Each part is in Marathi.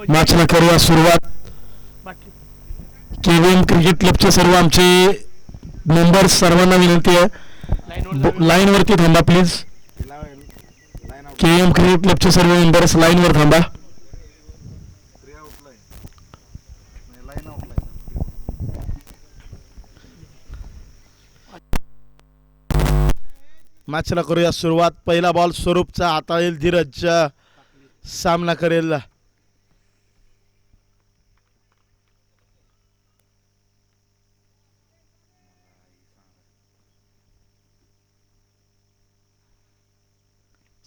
मॅचला करूया सुरुवात. केव्हीएम क्रिकेट क्लबचे सर्व आमचे मेंबर्स सर्वांना विनंती आहे लाईनवरती थांबा प्लीज. केव्हीएम क्रिकेट क्लबचे सर्व मेंबर्स लाईनवर थांबा. मॅचला करूया सुरुवात. पहिला बॉल स्वरूपचा हाताळेल धीरज सामना करेल.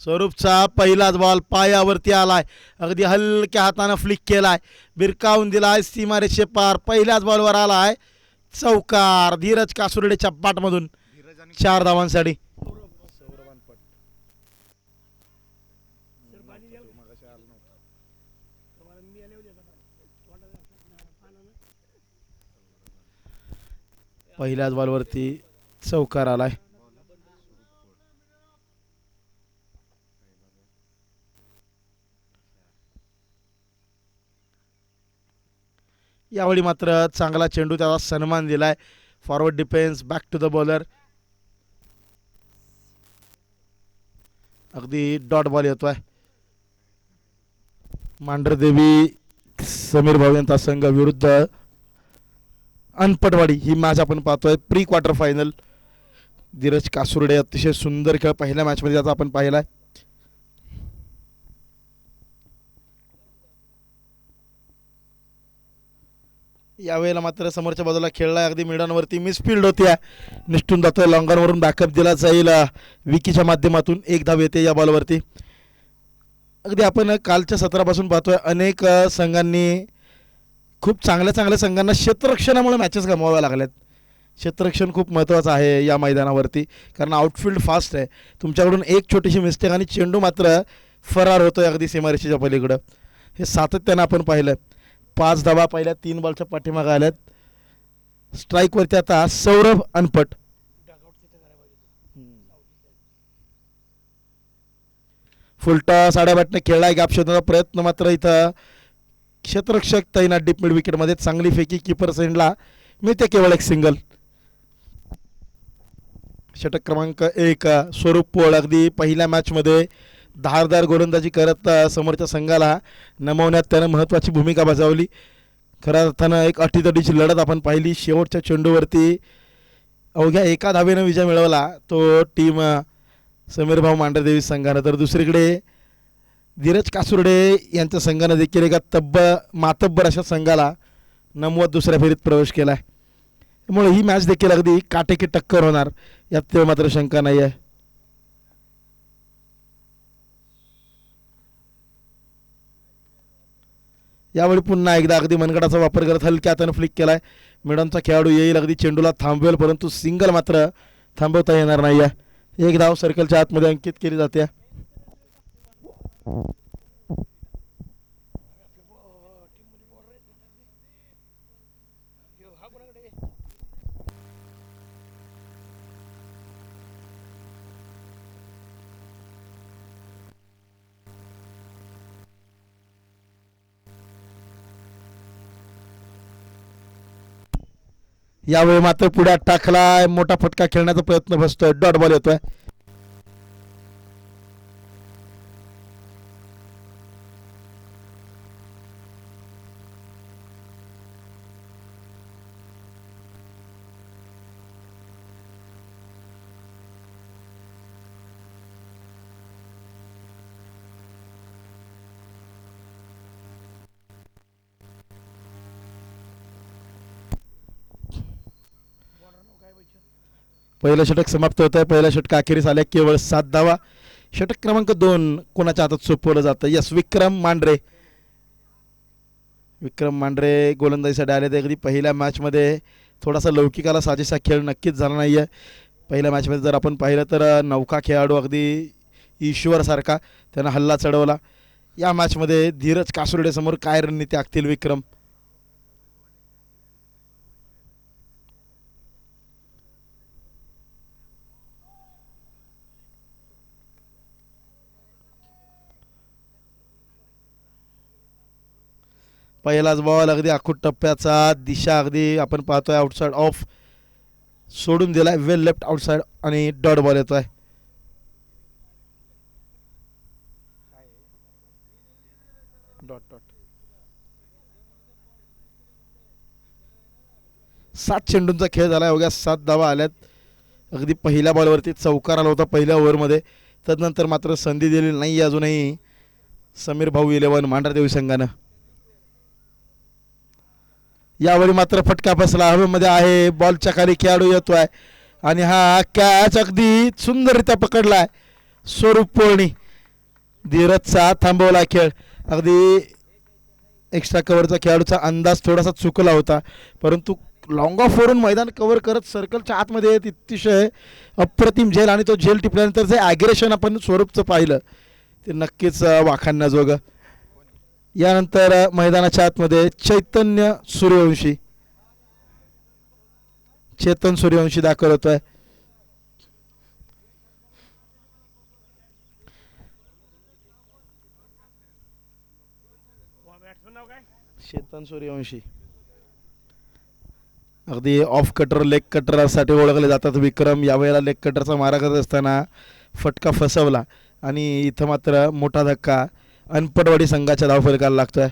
स्वरूपचा पहिलाच बॉल पायावरती आलाय. अगदी हलक्या हातानं फ्लिक केलाय, बिरकावून दिलाय सीमारेषे पार. पहिल्याच बॉलवर आलाय चौकार. धीरज कासुर्डेच्या पाठमधून 4 धावांसाठी. पहिल्याच बॉलवरती चौकार आलाय. यावेळी मात्र चांगला चेंडू, त्याला सन्मान दिलाय. Forward defence, back to the bowler. अगदी डॉट बॉल येतोय. मांढरदेवी समीर भाऊ यांचा संघ विरुद्ध अनपटवाडी ही मॅच आपण पाहतोय. Pre quarter final. Dheeraj Kasurde अतिशय सुंदर खेळ पहिल्या मॅचमध्ये त्याचा आपण पाहिलाय. यावेळेला मात्र समोरच्या बाजूला खेळलाय. अगदी मिडनवरती मिसफिल्ड होती, निष्ठून जातोय. लॉंगॉनवरून बॅकअप दिला जाईल विकीच्या माध्यमातून. 1 धाव येते या बॉलवरती. अगदी आपण कालच्या सत्रापासून पाहतोय अनेक संघांनी, खूप चांगल्या चांगल्या संघांना क्षेत्ररक्षणामुळे मॅचेस गमवाव्या लागल्यात. क्षेत्ररक्षण खूप महत्त्वाचं आहे या मैदानावरती, कारण आउटफील्ड फास्ट आहे. तुमच्याकडून एक छोटीशी मिस्टेक आणि चेंडू मात्र फरार होतोय अगदी सीमारेषेच्या पलीकडं. हे सातत्यानं आपण पाहिलं. 5 धावा पहिल्या 3 बॉलच्या पाठीमागे आल्यात. स्ट्राईकवरती आता सौरभ अनपट. फुलटा साड्याबॅटने खेळलाय. गॅप शोधण्याचा प्रयत्न मात्र इथं क्षेत्ररक्षक तैनात डीप मिड विकेटमध्ये. चांगली फेकी कीपर सेंडला मिळते केवळ एक सिंगल. षटक क्रमांक 1 स्वरूप पोळ. अगदी पहिल्या मॅचमध्ये धारदार गोलंदाजी करत समोरच्या संघाला नमवण्यात त्यानं महत्त्वाची भूमिका बजावली. खऱ्या अर्थानं एक अटीतटीची लढत आपण पाहिली. शेवटच्या चेंडूवरती अवघ्या 1 धावेनं विजय मिळवला तो टीम समीरभाऊ मांढरदेवी संघानं. तर दुसरीकडे धीरज कासुर्डे यांच्या संघानं देखील एका मातब्बर अशा संघाला नमवत दुसऱ्या फेरीत प्रवेश केला आहे. त्यामुळे ही मॅच देखील अगदी काटेकी टक्कर होणार यात मात्र शंका नाही आहे. यावेळी पुन्हा एकदा अगदी मनगडाचा वापर करत हलक्या हातानं फ्लिक केलाय. मिडनचा खेळाडू येईल, अगदी चेंडूला थांबवेल, परंतु सिंगल मात्र थांबवता येणार नाही आहे. 1 धाव सर्कलच्या आतमध्ये अंकित केली जाते. यावेळी मात्र पुढे टाकलाय. मोठा फटका खेळण्याचा प्रयत्न बसतोय. डॉट बॉल येतोय. पहिलं षटक समाप्त होत आहे. पहिल्या षटका अखेरीस आल्या केवळ 7 धावा. षटक क्रमांक 2 कोणाच्या हातात सोपवलं जातं? यस, विक्रम मांढरे. विक्रम मांढरे गोलंदाजीसाठी आले. ते अगदी पहिल्या मॅचमध्ये थोडासा लौकिकाला साजेसा खेळ नक्कीच झाला नाही आहे. पहिल्या मॅचमध्ये जर आपण पाहिलं तर नौका खेळाडू अगदी ईश्वरसारखा त्यानं हल्ला चढवला. या मॅचमध्ये धीरज कासुर्डेसमोर काय रणनीती आखतील विक्रम? पहिलाच बॉल अगदी आखूट टप्प्याचा, दिशा अगदी आपण पाहतोय आउटसाइड ऑफ सोडून दिलाय. वेल लेफ्ट आउटसाइड आणि डॉट बॉल येतोय. डॉट डॉट 7 चेंडूंचा खेळ झाला. अवघ्या 7 धावा आल्यात. अगदी पहिल्या बॉलवरती चौकार आला होता पहिल्या ओव्हरमध्ये. तदनंतर मात्र संधी दिलेली नाही अजूनही समीर भाऊ 11 मांढरदेवी संघानं. यावेळी मात्र फटका बसला. हवेमध्ये आहे, बॉलच्या खाली खेळाडू येतोय आणि हा कॅच अगदी सुंदररित्या पकडलाय स्वरूप पोळणी. धीरजचा थांबवला खेळ. अगदी एक्स्ट्रा कव्हरचा खेळाडूचा अंदाज थोडासा चुकला होता, परंतु लॉंग ऑफ वरून मैदान कव्हर करत सर्कलच्या आतमध्ये येत अतिशय अप्रतिम झेल. आणि तो झेल टिपल्यानंतर जे ॲग्रेशन आपण स्वरूपचं पाहिलं ते नक्कीच वाखाणण्याजोगं. यानंतर मैदानाच्या आतमध्ये चैतन्य सूर्यवंशी, चेतन सूर्यवंशी दाखल होतोय. चेतन सूर्यवंशी अगदी ऑफ कटर लेग कटरसाठी ओळखले जातात विक्रम. यावेळेला लेग कटरचा मारा करत असताना फटका फसवला आणि इथं मात्र मोठा धक्का अनपटवाडी संघाच्या धावफलकाला लागतोय.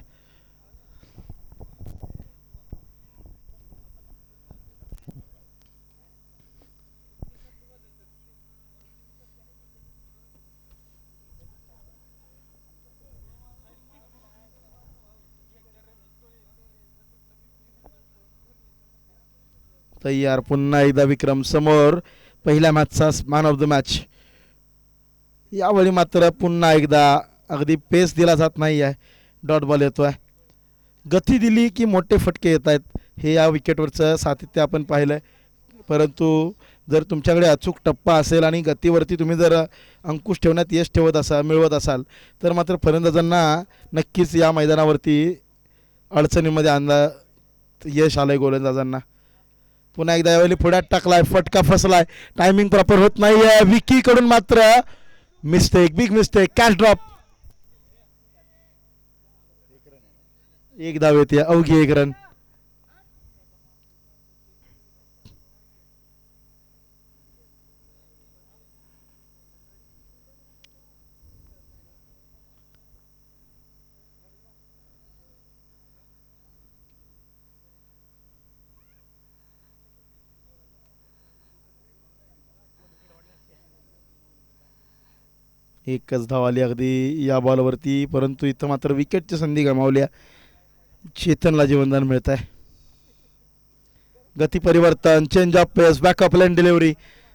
तयार पुन्हा एकदा विक्रम समोर. पहिल्या मॅचचा मॅन ऑफ द मॅच. यावेळी मात्र पुन्हा एकदा अगदी पेस दिला जात नाही आहे. डॉट बॉल येतोय. गती दिली की मोठे फटके येत आहेत, हे या विकेटवरचं सातत्य आपण पाहिलं आहे. परंतु जर तुमच्याकडे अचूक टप्पा असेल आणि गतीवरती तुम्ही जर अंकुश ठेवण्यात यश मिळवत असाल तर मात्र फलंदाजांना नक्कीच या मैदानावरती अडचणीमध्ये यश आलं आहे गोलंदाजांना. पुन्हा एकदा यावेळी पुढ्यात टाकलाय, फटका फसलाय, टायमिंग प्रॉपर होत नाही आहे. विकीकडून मात्र mistake, big mistake, catch drop. एक धाव येते, अवघी 1 रन. एकच धाव आली अगदी या बॉलवरती, परंतु इथं मात्र विकेटची संधी गमावल्या. चेतनला जीवनदान मिळत आहे. गती परिवर्तन, change of pace, backup line delivery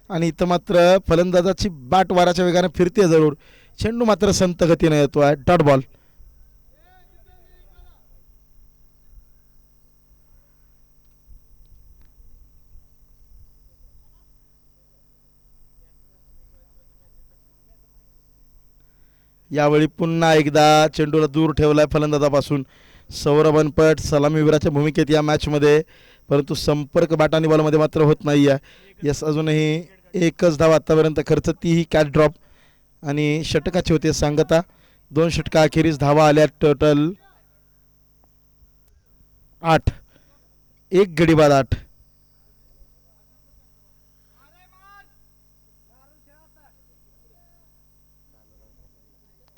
आणि इथं मात्र फलंदाजाची बॅट वाराच्या वेगाने फिरते जरूर. चेंडू मात्र संत गतीने येतो आहे. Dot ball. यावेळी पुन्हा एकदा चेंडूला दूर ठेवलाय फलंदाजापासून. सौरभ अनपट सलामीवीराच्या भूमिकेत या मॅचमध्ये, परंतु संपर्क बॅट आणि बॉलमध्ये मात्र होत नाही आहे. यस, अजूनही एकच धाव आतापर्यंत खर्च, तीही कॅच ड्रॉप आणि षटकाची होते सांगता. 2 षटका अखेरीस धावा आल्या टोटल 8, 1 गडी बाद 8.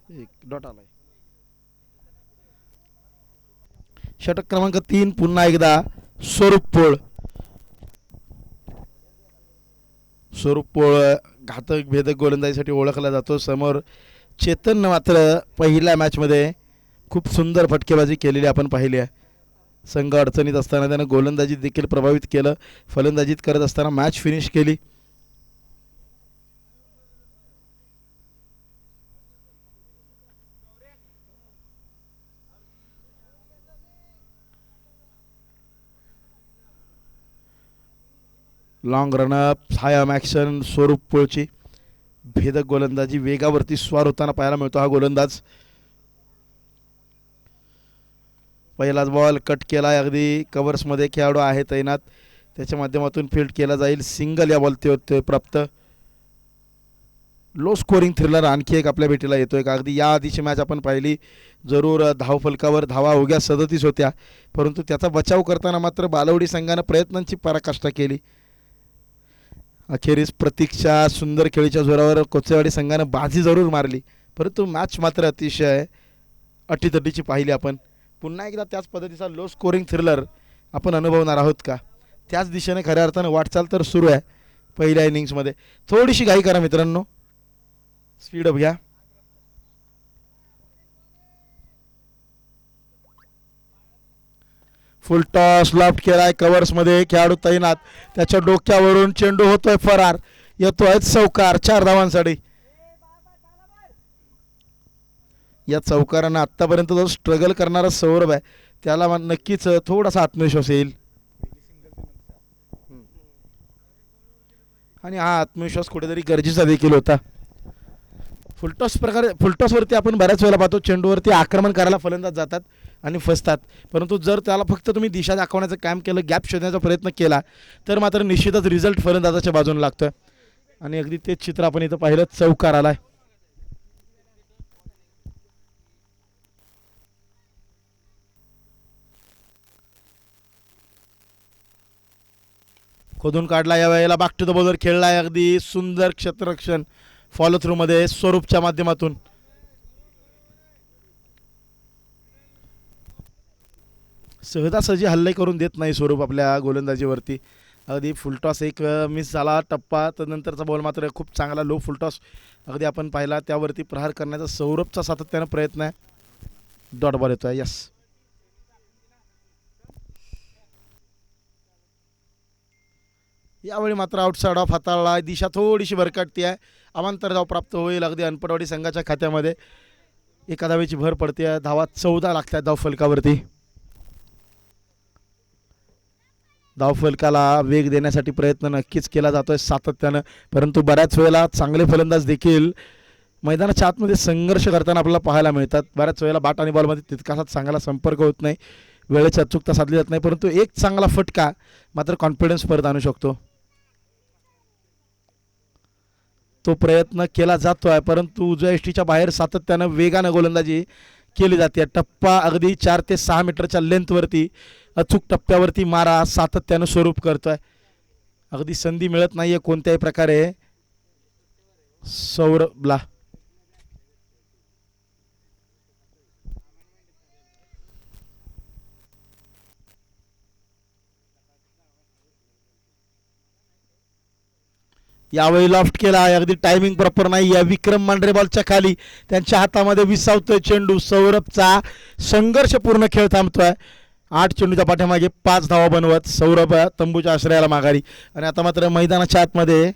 एक डॉट आलाय. षटक क्रमांक 3 पुन्हा एकदा स्वरूप पोळ. स्वरूप पोळ घातक भेदक गोलंदाजीसाठी ओळखला जातो. समोर चेतननं मात्र पहिल्या मॅचमध्ये खूप सुंदर फटकेबाजी केलेली आपण पाहिली आहे. संघ अडचणीत असताना त्यानं गोलंदाजीत देखील प्रभावित केलं. फलंदाजीत करत असताना मॅच फिनिश केली. लॉंग रनअप, हाय ॲक्शन स्वरूप पोळची भेदक गोलंदाजी, वेगावरती स्वार होताना पाहायला मिळतो हा गोलंदाज. पहिलाच बॉल कट केला, अगदी कव्हर्समध्ये खेळाडू आहे तैनात, त्याच्या माध्यमातून फील्ड केला जाईल. सिंगल या बॉल ते प्राप्त. लो स्कोरिंग थ्रिलर आणखी एक आपल्या भेटीला येतोय का. अगदी या आधीची मॅच आपण पाहिली, जरूर धावफलकावर धावा अवघ्या 37 होत्या, परंतु त्याचा बचाव करताना मात्र बालवडी संघानं प्रयत्नांची पराकाष्ठा केली. अखेरीस प्रतीक्षा सुंदर खेळीच्या जोरावर कोचेवाडी संघानं बाजी जरूर मारली, परंतु मॅच मात्र अतिशय अटीतटीची पाहिली आपण. पुन्हा एकदा त्याच पद्धतीचा लो स्कोरिंग थ्रिलर आपण अनुभवणार आहोत का. त्याच दिशेने खऱ्या अर्थानं वाटचाल तर सुरू आहे. पहिल्या इनिंग्समध्ये थोडीशी घाई करा मित्रांनो, स्पीड अप घ्या. फुल टॉस लॉफ्ट केलाय, कव्हर्समध्ये खेळाडू तैनात, त्याच्या डोक्यावरून चेंडू होतोय फरार, येतोय चौकार 4 धावांसाठी. या चौकारांना आतापर्यंत जो स्ट्रगल करणारा सौरभ आहे त्याला नक्कीच थोडासा आत्मविश्वास येईल, आणि हा आत्मविश्वास कुठेतरी गरजेचा देखील होता. फुलटॉसवरती आपण बऱ्याच वेळेला पाहतो चेंडूवरती आक्रमण करायला फलंदाज जातात आणि फसतात, परंतु जर त्याला फक्त तुम्ही दिशा दाखवण्याचं काम केलं, गॅप शोधण्याचा प्रयत्न केला, तर मात्र निश्चितच रिझल्ट फलंदाजाच्या बाजूने लागतोय. आणि अगदी तेच चित्र आपण इथं पाहिलं, चौकार आलाय. खोदून काढला, या वेळेला बॅक टू द बॉलर खेळलाय, अगदी सुंदर क्षेत्ररक्षण फॉलो थ्रू मध्ये स्वरूपच्या माध्यमातून. सहजासहजी हल्ले करून देत नाही स्वरूप आपल्या गोलंदाजीवरती. अगदी फुलटॉस एक मिस झाला टप्पा, तदनंतरचा बॉल मात्र खूप चांगला लो फुलटॉस अगदी आपण पाहिला, त्यावरती प्रहार करण्याचा सौरभचा सातत्यानं प्रयत्न आहे. डॉट बॉल येतोय, यस. यावेळी मात्र आउटसाइड ऑफ हाताळला, दिशा थोडीशी भरकटती आहे, अवांतर धाव प्राप्त होईल अगदी अनपटवाडी संघाच्या खात्यामध्ये. एका धावेची भर पडते, धावा 14 लागतात धाव फलकावरती. धावफलकाला वेग देण्यासाठी प्रयत्न नक्कीच केला जातोय सातत्यानं, परंतु बऱ्याच वेळेला चांगले फलंदाज देखील मैदानाच्या आतमध्ये संघर्ष करताना आपल्याला पाहायला मिळतात. बऱ्याच वेळेला बॅट आणि बॉलमध्ये तितकासा चांगला संपर्क होत नाही, वेळेची अचूकता साधली जात नाही, परंतु एक चांगला फटका मात्र कॉन्फिडन्स परत आणू शकतो. तो प्रयत्न केला जातोय, परंतु उजव्या यष्टीच्या बाहेर सातत्यानं वेगानं गोलंदाजी केली जाते. टप्पा अगदी 4 ते 6 मीटरच्या लेंथवरती अचूक टप्प्यावरती मारा सातत्यानं स्वरूप करतोय. अगदी संधी मिळत नाहीये कोणत्याही प्रकारे सौरभला. यावेळी लॉफ्ट केला, अगदी टायमिंग प्रॉपर नाही आहे. विक्रम मांढरे बॉलच्या खाली, त्यांच्या हातामध्ये विसावतोय चेंडू. सौरभचा संघर्षपूर्ण खेळ थांबतोय. 8 चेंडूच्या पाठीमागे 5 धावा बनवत सौरभ तंबूच्या आश्रयाला माघारी. आणि आता मात्र मैदानाच्या आतमध्ये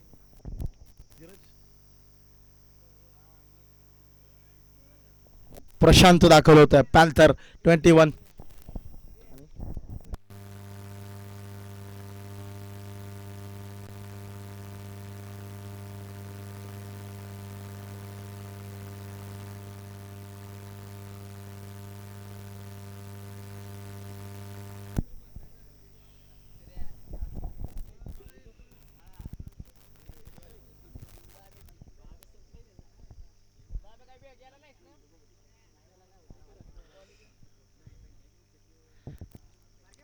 प्रशांत दाखल होत आहे. पॅन्थर 21.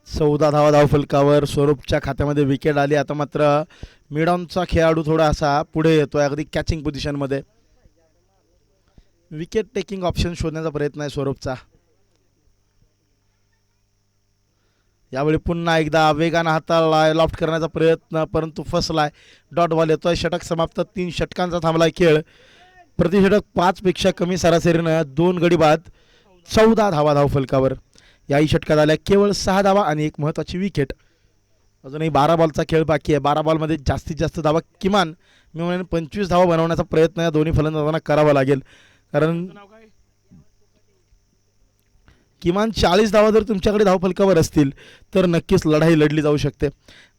चौदा धावा धावफलकावर. स्वरूपच्या खात्यामध्ये विकेट आली. आता मात्र मिडॉनचा खेळाडू थोडासा पुढे येतोय, अगदी कॅचिंग पोझिशनमध्ये. विकेट टेकिंग ऑप्शन शोधण्याचा प्रयत्न आहे स्वरूपचा. यावेळी पुन्हा एकदा वेगानं हाताळलाय, लॉफ्ट करण्याचा प्रयत्न, परंतु फसलाय. डॉट बॉल येतोय. षटक समाप्त. 3 षटकांचा थांबलाय खेळ. प्रतिषटक 5 पेक्षा कमी सरासरीनं 2 गडी बाद. 14 धावा धावफलकावर. याही षटकात आल्या केवळ 6 धावा आणि एक महत्त्वाची विकेट. अजूनही 12 बॉलचा खेळ बाकी आहे. 12 बॉलमध्ये जास्तीत जास्त धावा, किमान मी म्हणेन 25 धावा बनवण्याचा प्रयत्न या दोन्ही फलंदाजांना करावा लागेल, कारण किमान 40 धावा जर तुमच्याकडे धावफलकावर असतील तर नक्कीच लढाई लढली जाऊ शकते.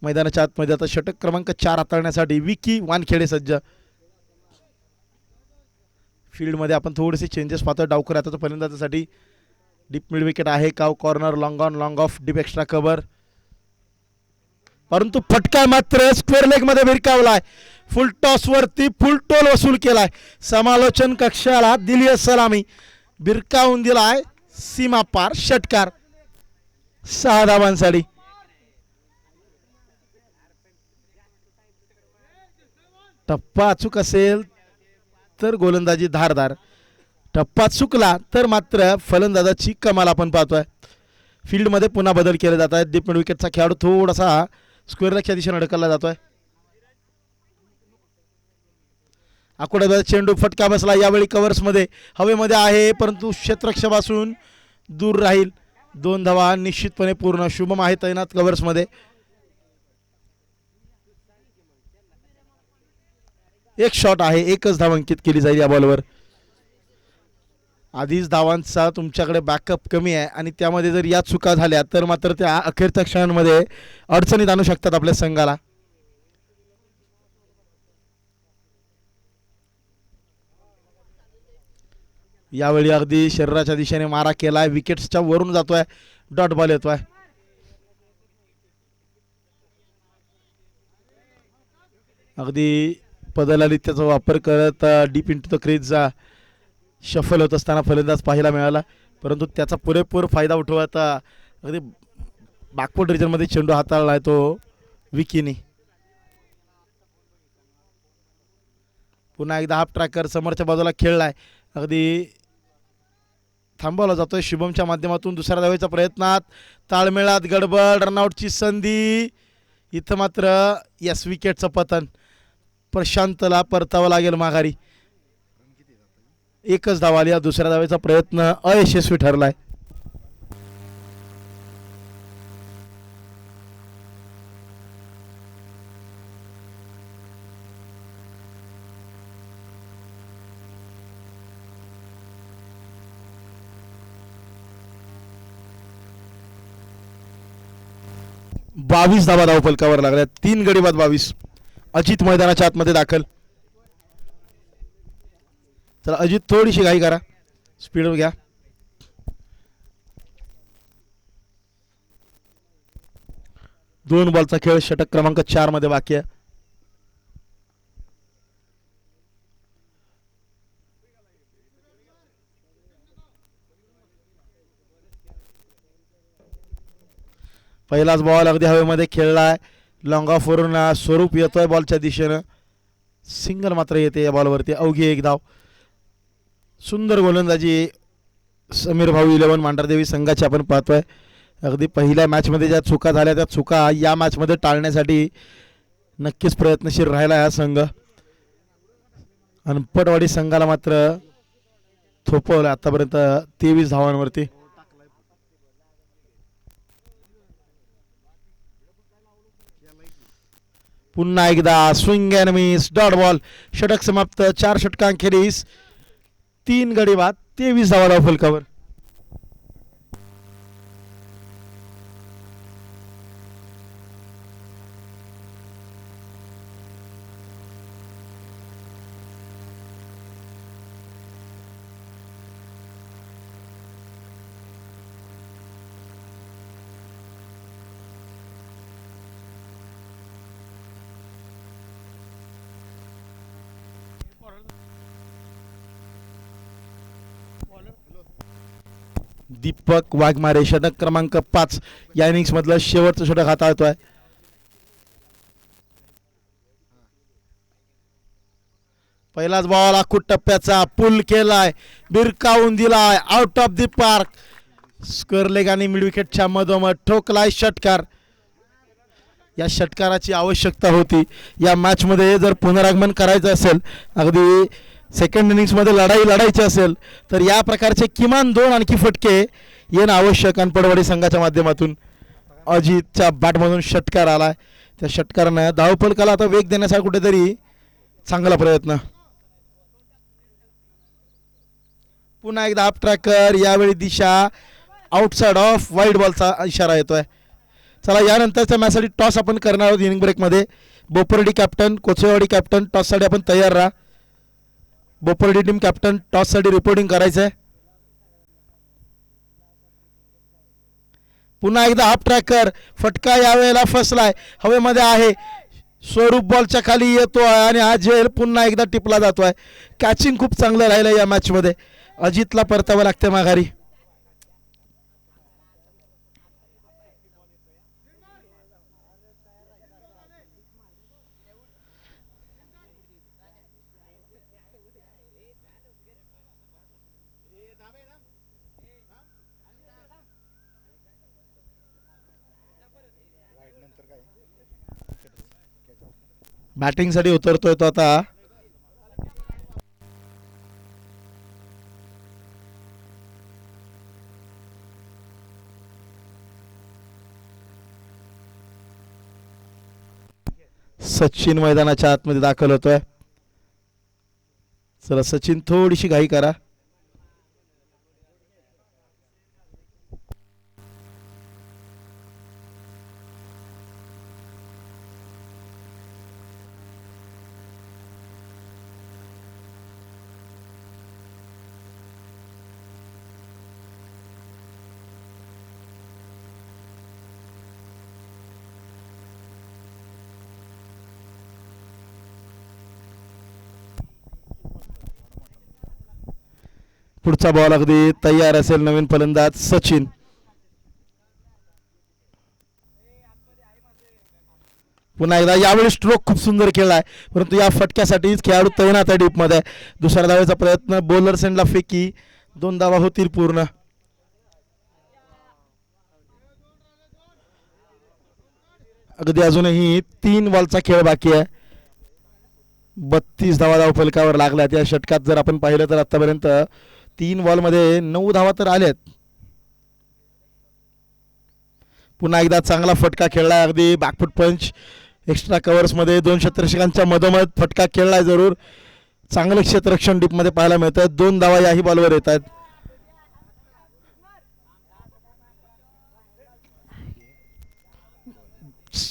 मैदानाच्या आतमध्ये आता षटक क्रमांक 4 हाताळण्यासाठी विकी वानखेडे सज्ज. फील्डमध्ये आपण थोडेसे चेंजेस पाहतो. डावकर आता फलंदाजासाठी डीप मिड विकेट आहे. काव corner, long on, long of, deep extra cover, परंतु फटका मात्र स्क्वेअर लेग मध्ये भिरकावलाय. फुल टॉस वरती फुल टोल वसूल केलाय. समालोचन कक्षाला दिली सलामी, भिरकावून दिलाय सीमा पार. षटकार 6 धावांसाठी. टप्पा अचूक असेल तर गोलंदाजी धारदार, टप्पा चुकला तर मात्र फलंदाजाची कमाल आपण पाहतोय. फील्डमध्ये पुन्हा बदल केले जात आहेत. डीप मिड विकेटचा खेळाडू थोडासा स्क्वेअर लेगच्या दिशेने ढकलला जातोय. आकुड्याचा चेंडू फटका बसला. यावेळी कव्हर्समध्ये हवेमध्ये आहे परंतु क्षेत्ररक्षकापासून दूर राहील. 2 धावा निश्चितपणे पूर्ण. शुभम आहे तैनात कव्हर्समध्ये. एक शॉट आहे, एकच धाव अंकित केली जाईल या बॉलवर. आधीच धावांचा तुमच्याकडे बॅकअप कमी आहे आणि त्यामध्ये जर या चुका झाल्या तर मात्र त्या अखेरच्या क्षणांमध्ये अडचणीत आणू शकतात आपल्या संघाला. यावेळी अगदी शरीराच्या दिशेने मारा केलाय. विकेट्सच्या वरून जातोय. डॉट बॉल येतोय. अगदी पदलालित्याचा वापर करत deep into the crease shuffle होत असताना फलंदाज पाहायला मिळाला, परंतु त्याचा पुरेपूर फायदा उठवत अगदी बॅकवर्ड रिजनमध्ये चेंडू हाताळला आहे तो विकीने. पुन्हा एकदा हाफ ट्रॅकर समोरच्या बाजूला खेळलाय. अगदी थांबवला जातोय शुभमच्या माध्यमातून. दुसऱ्या धावेचा प्रयत्नात ताळमेळात गडबड, रनआउटची संधी. इथं मात्र यस विकेटचं पतन. प्रशांतला परतावं लागेल माघारी. एकच धाव आली. दुसऱ्या धावेचा प्रयत्न अयशस्वी ठरलाय. बावीस धावा धावफलकावर लागल्या. 3 गडी बाद 22. अजित मैदानाच्या आतमध्ये दाखल. तर अजित थोडीशी घाई करा, स्पीड घ्या. दोन बॉलचा खेळ षटक क्रमांक 4 मध्ये बाकी आहे. पहिलाच बॉल अगदी हवेमध्ये खेळलाय. लॉंग ऑफ वरून स्वरूप येतोय बॉलच्या दिशेनं. सिंगल मात्र येते या बॉलवरती. अवघी 1 धाव. सुंदर गोलंदाजी समीर भाऊ 11 मांढरदेवी संघाची आपण पाहतोय. अगदी पहिल्या मॅचमध्ये ज्या चुका झाल्या त्या चुका या मॅचमध्ये टाळण्यासाठी नक्कीच प्रयत्नशील राहिला हा संघ. अनपटवाडी संघाला मात्र थोपवलं आतापर्यंत 23 धावांवरती. पुन्हा एकदा swing and miss, dot ball. षटक समाप्त. 4 षटकांखेरीज 3 गडी बाद 23 धावा धावफलकावर. दीपक वाघमारे षटक क्रमांक 5 या इनिंग्स मधलं शेवटचं षटक हाताळतोय. पहिलाच बॉल आखूट टप्प्याचा पुल केलाय, बिरकावून दिलाय out of the park. Square leg आणि मिड विकेटच्या मधोमध ठोकलाय षटकार. या षटकाराची आवश्यकता होती. या मॅच मध्ये जर पुनरागमन करायचं असेल, अगदी सेकंड इनिंग्स मध्ये लढाई लढायची असेल तर या प्रकारचे किमान 2 आणखी फटके येणं आवश्यक. अनपडवाडी संघाच्या माध्यमातून अजितच्या बॅटमधून षटकार आलाय. त्या षटकारानं धावफलकाला आता वेग देण्याचा कुठेतरी चांगला प्रयत्न. पुन्हा एकदा हाफ ट्रॅकर. यावेळी दिशा आउटसाइड ऑफ वाईड बॉलचा इशारा येतोय. चला यानंतरच्या मॅचसाठी टॉस आपण करणार आहोत इनिंग ब्रेकमध्ये. बोपर्डी कॅप्टन, कोचेवाडी कॅप्टन, टॉससाठी आपण तयार राहा. बोपर्डी टीम कॅप्टन टॉससाठी रिपोर्टिंग करायचं आहे. पुन्हा एकदा हाफ ट्रॅकर, फटका यावेळेला फसलाय, हवेमध्ये आहे, स्वरूप बॉलच्या खाली येतो आणि हा झेल पुन्हा एकदा टिपला जातोय. कॅचिंग खूप चांगलं राहिलं या मॅचमध्ये. अजितला परतावं लागते माघारी. बॅटिंगसाठी उतरतोय तो आता. सचिन मैदानाच्या आतमध्ये दाखल होतोय. चला सचिन थोडीशी घाई करा. पुढचा बॉल अगदी तयार असेल नवीन फलंदाज सचिन. पुन्हा एकदा यावेळी स्ट्रोक खूप सुंदर खेळलाय, परंतु या फटक्यासाठीच खेळाडू तैनात आहे डीपमध्ये. दुसऱ्या धावेचा प्रयत्न, बॉलर सेंडला फेकी, 2 धावा होतील पूर्ण. अगदी अजूनही 3 बॉलचा खेळ बाकी आहे. 32 धावा धावफलकावर लागल्यात या षटकात. जर आपण पाहिलं तर आतापर्यंत 3 बॉलमध्ये 9 धावा तर आल्यात. पुन्हा एकदा चांगला फटका खेळलाय, अगदी बॅकफुट पंच, एक्स्ट्रा कव्हर्समध्ये 2 क्षेत्ररक्षकांच्या मधोमध फटका खेळलाय. जरूर चांगलं क्षेत्ररक्षण डीपमध्ये पाहायला मिळतं. 2 धावा याही बॉलवर येत आहेत.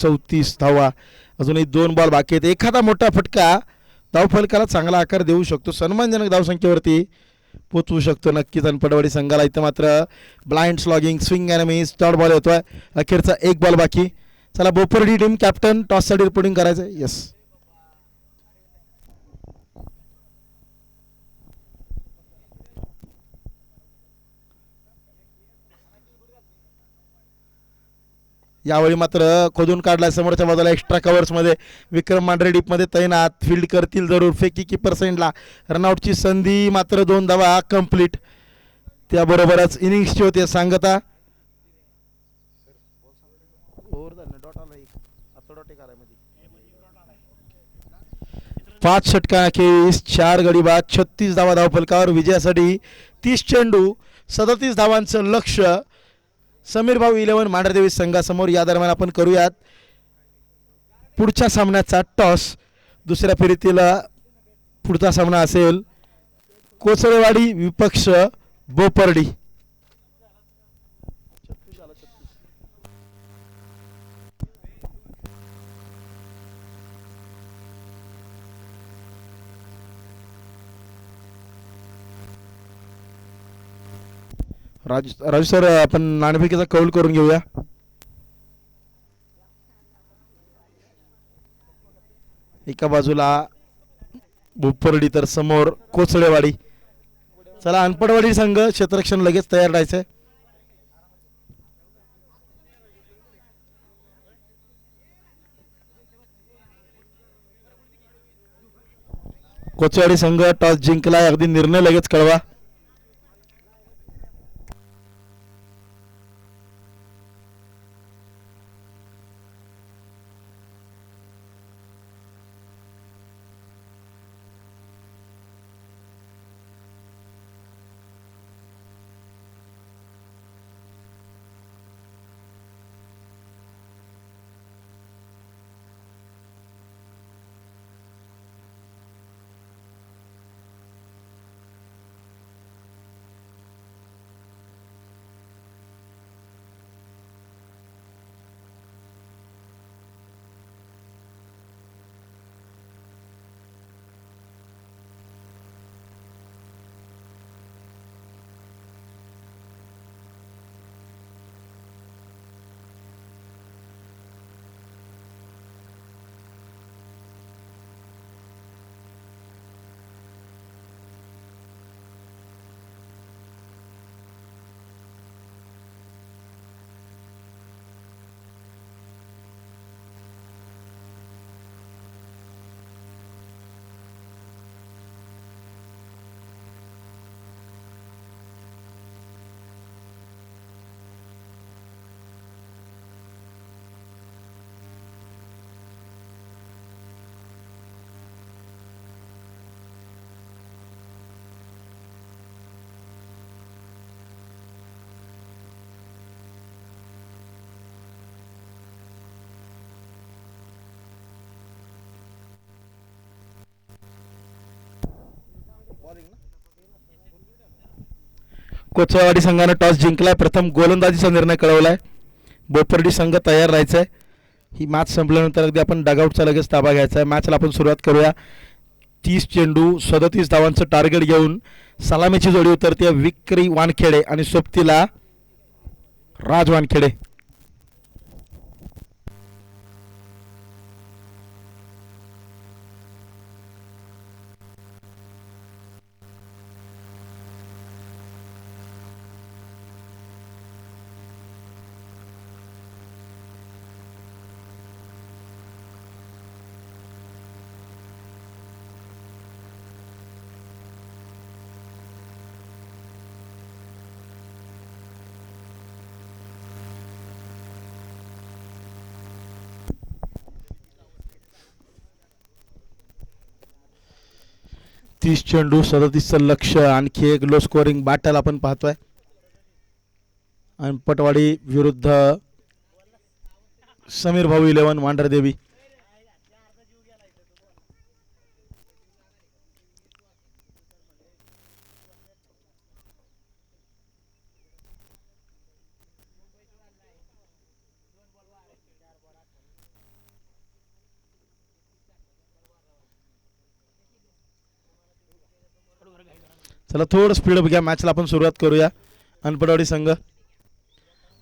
चौतीस धावा, अजूनही 2 बॉल बाकी आहेत. एखादा मोठा फटका धावफलकाला चांगला आकार देऊ शकतो, सन्मानजनक धावसंख्येवरती पोचवू शकतो नक्कीच अनपडवाडी संघाला. इथं मात्र blind slogging, swing enemies, dot ball येतोय. अखेरचा 1 बॉल बाकी. चला बोपर्डी टीम कॅप्टन टॉससाठी रिपोर्टिंग करायचं. यस, यावेळी मात्र खोदून काढलाय समोरच्या बाजूला एक्स्ट्रा कव्हर्समध्ये. विक्रम मांढरे डीपमध्ये तैनात, फील्ड करतील जरूर. फेकी किपर सेंडला, रनआउटची संधी, मात्र 2 धावा कंप्लीट. त्याबरोबरच इनिंग्सची होती सांगता. 5 षटकांखेरीज 4 गडी बाद, 36 धावा धावफलकावर. विजयासाठी 30 चेंडू, 37 धावांचं लक्ष समीर भाऊ 11 मांढरदेवी संघासमोर. या दरम्यान आपण करूयात पुढच्या सामन्याचा टॉस. दुसऱ्या फेरीतील पुढचा सामना असेल कोसळेवाडी विपक्ष बोपर्डी. राजू सर, आपण नाणेफेकीचा कौल करून घेऊया. एका बाजूला बोपर्डी तर समोर कोसळेवाडी. चला अनपडवाडी संघ क्षेत्ररक्षण लगेच तयार राहायचंय. कोचवाडी संघ टॉस जिंकलाय, अगदी निर्णय लगेच कळवा. कोचवाडी संघानं टॉस जिंकलाय. प्रथम गोलंदाजीचा निर्णय कळवलाय. बोपर्डी संघ तयार राहायचा आहे. ही मॅच संपल्यानंतर अगदी आपण डगआउटचा लगेच ताबा घ्यायचा आहे. मॅचला आपण सुरुवात करूया. 30 चेंडू 37 धावांचं टार्गेट घेऊन सलामीची जोडी उतरते विक्री वानखेडे आणि सोबतीला राज वानखेडे. तीस चेंडू 37चं लक्ष. आणखी एक लो स्कोरिंग बॅटल आपण पाहतोय. अनपटवाडी विरुद्ध समीर भाऊ 11 वांडरदेवी. चला थोडं स्पीड घ्या. मॅचला आपण सुरुवात करूया. अनपटवाडी संघ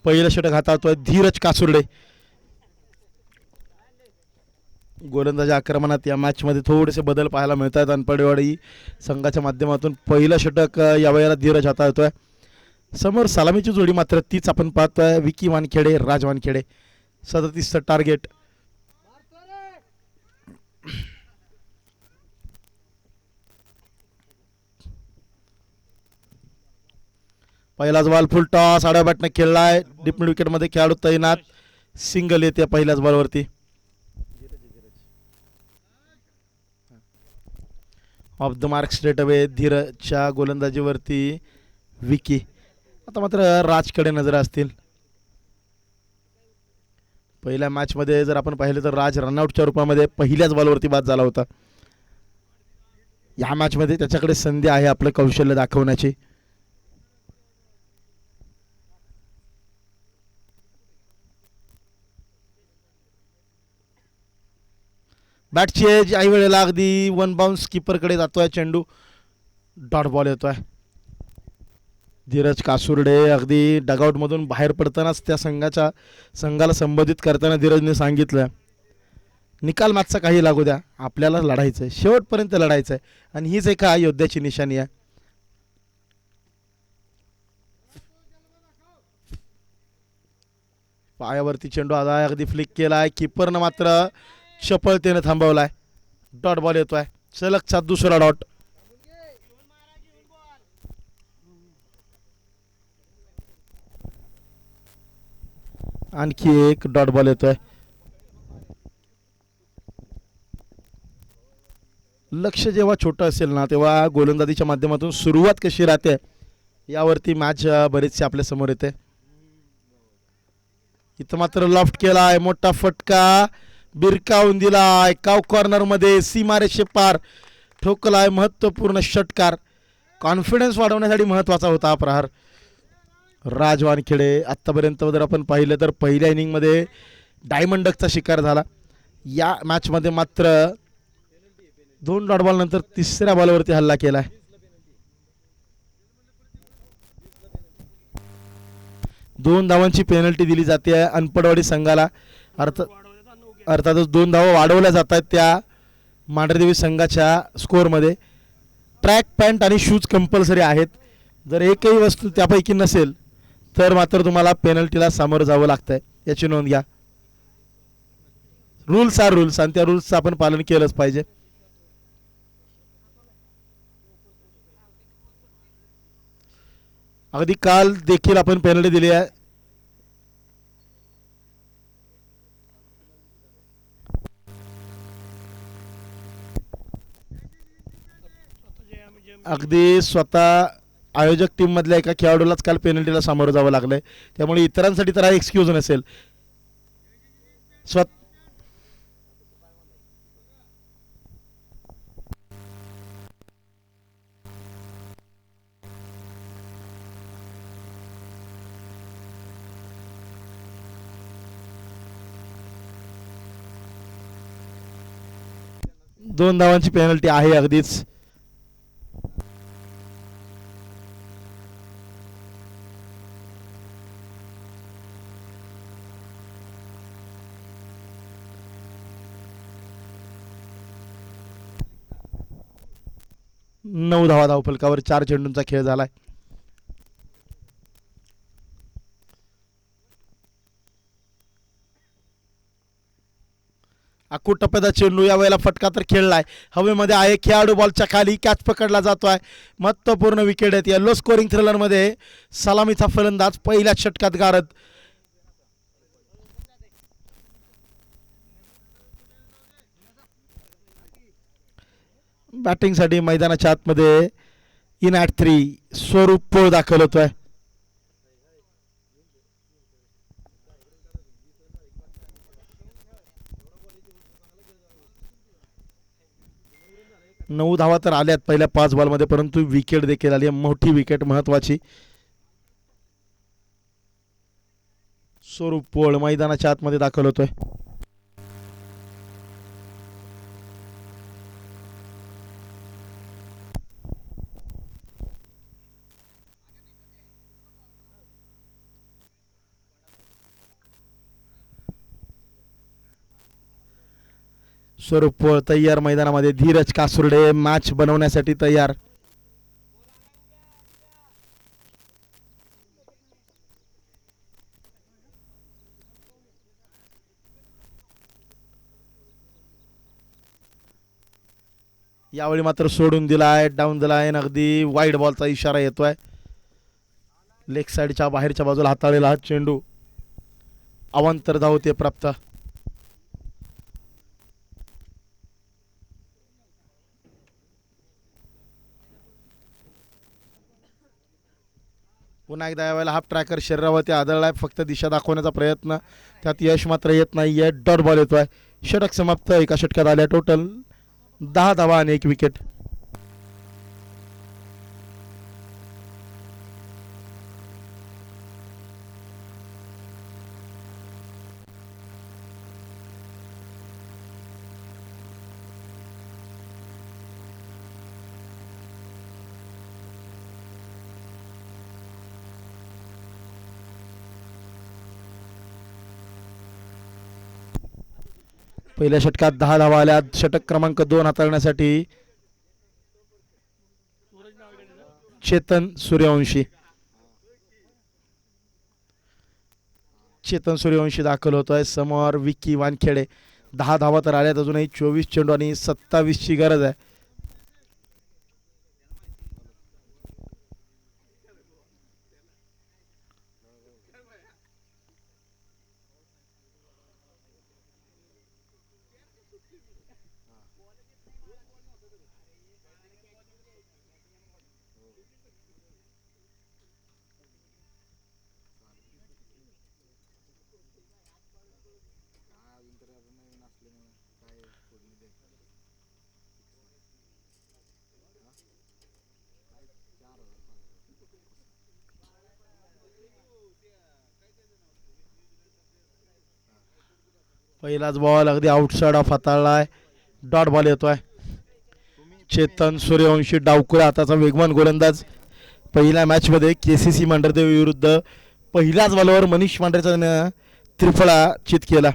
पहिलं षटक हाताळतोय धीरज कासुर्डे. गोलंदाजी आक्रमणात या मॅचमध्ये थोडेसे बदल पाहायला मिळत आहेत. अनपटवाडी संघाच्या माध्यमातून पहिलं षटक यावेळेला धीरज हाताळतोय. समोर सलामीची जोडी मात्र तीच आपण पाहतोय विकी वानखेडे राज वानखेडे. 37चं टार्गेट. पहिलाच बॉल फुल टॉस आड्या बॅटने खेळलाय. डीप मिड विकेटमध्ये खेळाडू तैनात. सिंगल येते पहिल्याच बॉलवरती. Off the mark straight away धीरजच्या गोलंदाजीवरती विकी. आता मात्र राजकडे नजर असतील. पहिल्या मॅचमध्ये जर आपण पाहिलं तर राज रनआउटच्या रूपामध्ये पहिल्याच बॉलवरती बाद झाला होता. या मॅचमध्ये त्याच्याकडे संधी आहे आपलं कौशल्य दाखवण्याची. बॅटची एज काही वेळेला अगदी वन बाउन्स कीपरकडे जातोय. चेंडू डॉट बॉल येतोय. धीरज कासुर्डे अगदी डगआउटमधून बाहेर पडतानाच त्या संघाला संबोधित करताना धीरजने सांगितलं निकाल मॅचचा काही लागू द्या, आपल्याला लढायचं आहे, शेवटपर्यंत लढायचं आहे. आणि हीच एका योद्ध्याची निशाणी आहे. पायावरती चेंडू आला अगदी फ्लिक केलाय. कीपरनं मात्र चपळतेने थांबवलाय. डॉट बॉल येतोय. सलगचा दुसरा डॉट. आणखी एक डॉट बॉल येतोय. लक्ष जेव्हा छोटं असेल ना तेव्हा गोलंदाजीच्या माध्यमातून सुरुवात कशी राहते यावरती मॅच बरेचसे आपल्या समोर येते. इथं मात्र लॉफ्ट केलाय. मोठा फटका बिरकावून दिलाय. काव कॉर्नर मध्ये सीमारेषे पार ठोकलाय. महत्वपूर्ण षटकार. कॉन्फिडन्स वाढवण्यासाठी महत्वाचा होता हा प्रहार. राज वानखेडे आत्तापर्यंत जर आपण पाहिलं तर पहिल्या इनिंगमध्ये डायमंड डकचा शिकार झाला. या मॅचमध्ये मात्र 2 डॉट बॉल नंतर तिसऱ्या बॉलवरती हल्ला केलाय. दोन धावांची पेनल्टी दिली जाते अनपटवाडी संघाला. अर्थातच 2 धावा वाढवल्या जात आहेत त्या मांढरदेवी संघाच्या स्कोअरमध्ये. ट्रॅक पॅन्ट आणि शूज कंपल्सरी आहेत. जर एकही वस्तू त्यापैकी नसेल तर मात्र तुम्हाला पेनल्टीला सामोरं जावं लागतंय. याची नोंद घ्या. रूल्स आर रूल्स आणि त्या रूल्सचं आपण पालन केलंच पाहिजे. अगदी काल देखील आपण पेनल्टी दिली आहे. अगदी स्वतः आयोजक टीम मधल्या एका खेळाडूलाच काल पेनल्टीला सामोरं जावं लागलंय. त्यामुळे इतरांसाठी तर हा एक्सक्यूज नसेल. 2 धावांची पेनल्टी आहे अगदीच. नऊ धावा धावफलकावर 4 चेंडूंचा खेळ झालाय. अकूट टप्प्याचा चेंडू या वेळेला फटका तर खेळलाय. हवेमध्ये आहे, खेळाडू बॉलच्या खाली कॅच पकडला जातोय. महत्वपूर्ण विकेट आहेत. येलो स्कोरिंग थ्रिलर मध्ये सलामीचा फलंदाज पहिल्याच षटकात गारद. बॅटिंगसाठी मैदानाच्या आतमध्ये इन ॲट 3 स्वरूप पोळ दाखल होतोय. नऊ धावा तर आल्यात पहिल्या 5 बॉलमध्ये, परंतु विकेट देखील आली आहे. मोठी विकेट, महत्वाची. स्वरूप पोळ मैदानाच्या आतमध्ये दाखल होतोय. स्वरूप पोळ तयार मैदानामध्ये. धीरज कासुर्डे मॅच बनवण्यासाठी तयार. यावेळी मात्र सोडून दिलाय, डाऊन द लाईन. अगदी वाईड बॉलचा इशारा येतोय. लेग साईडच्या बाहेरच्या बाजूला हाताळलेला हा चेंडू अवांतर धाव होते प्राप्त. पुन्हा एकदा यावेळेला हाफ ट्रॅकर शरीरावरती आदळलाय. फक्त दिशा दाखवण्याचा प्रयत्न, त्यात यश मात्र येत नाही. डॉट बॉल येतोय. षटक समाप्त. एका षटकात आल्या टोटल 10 धावा आणि 1 विकेट. पहिल्या षटकात 10 धावा आल्या. षटक क्रमांक 2 हाताळण्यासाठी चेतन सूर्यवंशी दाखल होतोय. समोर विकी वानखेडे. 10 धावा तर आल्यात. अजूनही 24 चेंडू आणि 27 ची गरज आहे. पहिलाच बॉल अगदी आउटसाइड ऑफ हाताळलाय. डॉट बॉल येतोय. चेतन सूर्यवंशी डावकुऱ्या हाताचा वेगवान गोलंदाज. पहिल्या मॅच मध्ये KCC मांढरदेव विरुद्ध पहिल्याच बॉलवर मनीष मांढरेचा त्रिफळा चित केला.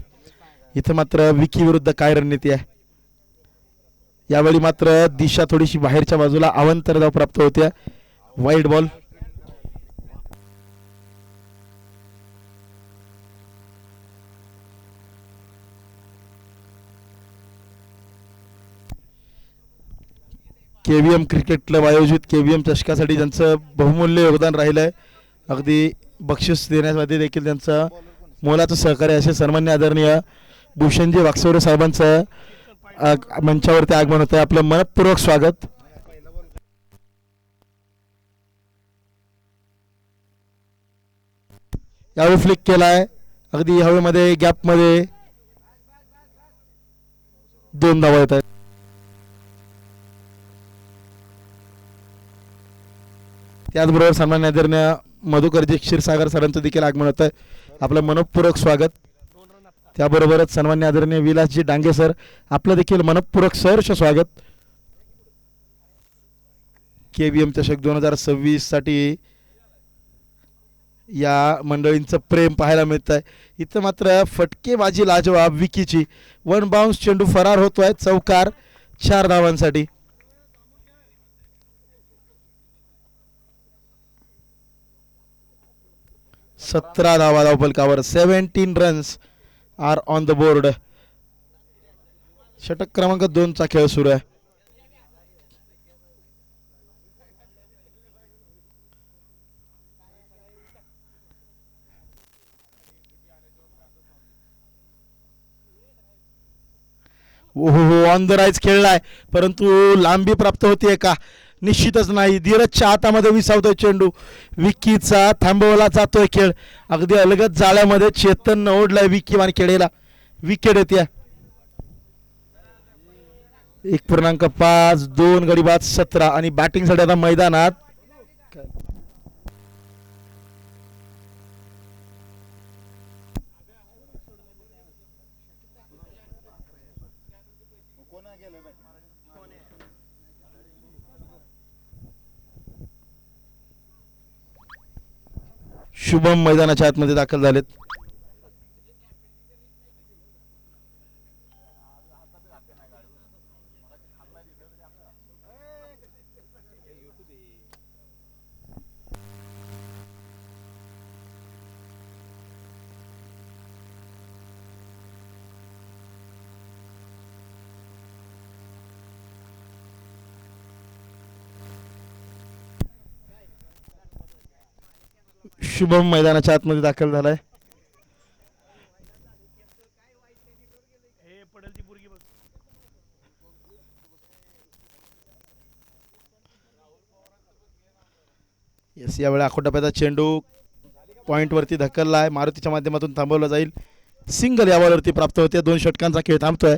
इथे मात्र विकी विरुद्ध काय रणनीती आहे. यावेळी मात्र दिशा थोडीशी बाहेरच्या बाजूला अवांतर धाव प्राप्त होत्या. Wide ball. KVM cricket club आयोजित KVM चषकासाठी ज्यांचं बहुमूल्य योगदान राहिलंय, अगदी बक्षीस देण्यासाठी देखील त्यांचं मोलाचं सहकार्य असे सन्मान्य आदरणीय भूषणजी वाकसवरे साहेबांचं मंचावरती आगमन होतं. आपलं मनपूर्वक स्वागत. यावेळी फ्लिक केलाय. अगदी हवेमध्ये गॅपमध्ये 2 धावा येत आहेत. त्याचबरोबर सन्मान्य आदरणीय मधुकरजी क्षीरसागर सरांचं देखील आगमन होतं. आपलं मनपूर्वक स्वागत. त्याबरोबरच सन्मान्य आदरणीय विलासजी डांगे सर आपलं देखील मनपूर्वक सहर्ष स्वागत. KBM चषक 2026 साठी या मंडळींचं प्रेम पाहायला मिळत आहे. इथं मात्र फटकेबाजी लाजवाब विकीची. वन बाउन्स चेंडू फरार होतोय चौकार 4 धावांसाठी. सतरा धावा धावफलकावर 17 runs are on the board. षटक क्रमांक 2 चा खेळ सुरू आहे. ओहो ऑन द राईज खेळलाय परंतु लांबी प्राप्त होतीये का निश्चितच नाही. धीरजच्या हातामध्ये विसावतोय चेंडू. विकीचा थांबवला जातोय खेळ. अगदी अलगद जाळ्यामध्ये चेतन ओढलाय विकी वानखेडेला. विकेट येते 1.5 2 गडी बाद 17 आणि बॅटिंगसाठी आता मैदानात शुभम मैदानाच्या आतमध्ये दाखल झालेत. शुभम मैदानाच्या आतमध्ये दाखल झालाय. येस यावेळी आखोटाप्याचा चेंडू पॉइंट वरती धक्कललाय. मारुतीच्या माध्यमातून थांबवला जाईल. सिंगल या बॉलवरती प्राप्त होते. 2 षटकांचा खेळ थांबतोय.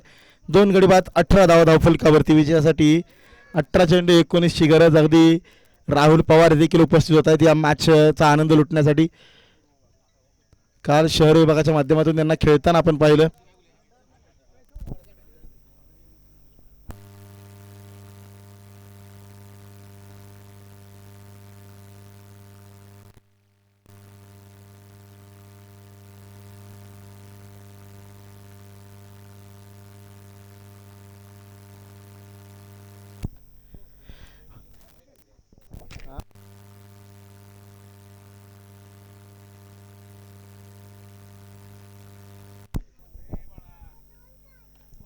2 गडी बाद 18 धावा धावफलकावरती. विजयासाठी 18 चेंडू 19 ची गरज. अगदी राहुल पवार देखील उपस्थित होत आहेत या मॅचचा आनंद लुटण्यासाठी. काल शहर विभागाच्या माध्यमातून त्यांना खेळताना आपण पाहिलं.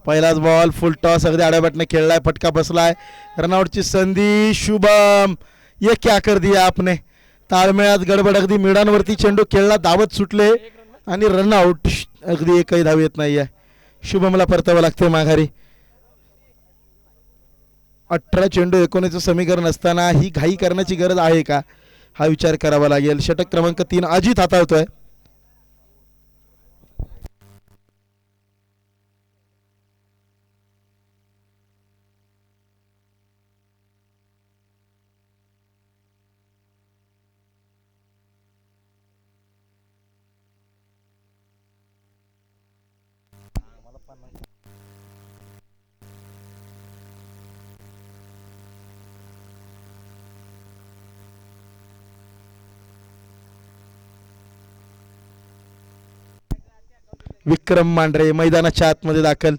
पहिलाच बॉल फुल टॉस अगदी आड्याबाटने खेळलाय. फटका बसलाय. रनआउटची संधी. शुभम ये क्या कर दिया आपने. ताळमेळात गडबड. अगदी मिडांवरती चेंडू खेळला. धावत सुटले आणि रनआउट. अगदी एकही धाव येत नाहीये. शुभमला परतावं लागते माघारी. 18 चेंडू 19 समीकरण असताना ही घाई करण्याची गरज आहे का हा विचार करावा लागेल. षटक क्रमांक 3 अजित हाताळतोय. विक्रम मांढरे मैदानाच्या आतमध्ये दाखल.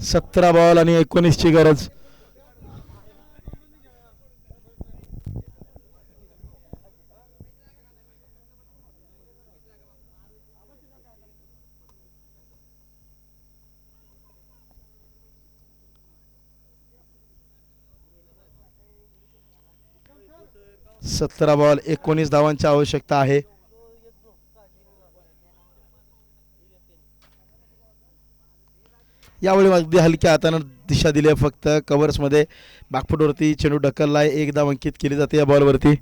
17 बॉल आणि 19 ची गरज. सतरा बॉल 19 धावांची आवश्यकता आहे. यावेळी अगदी हलक्या हाताने दिशा दिली आहे. फक्त कव्हर्समध्ये बॅकफुटवरती चेंडू ढकललाय. 1 धाव अंकित केली जाते या बॉलवरती.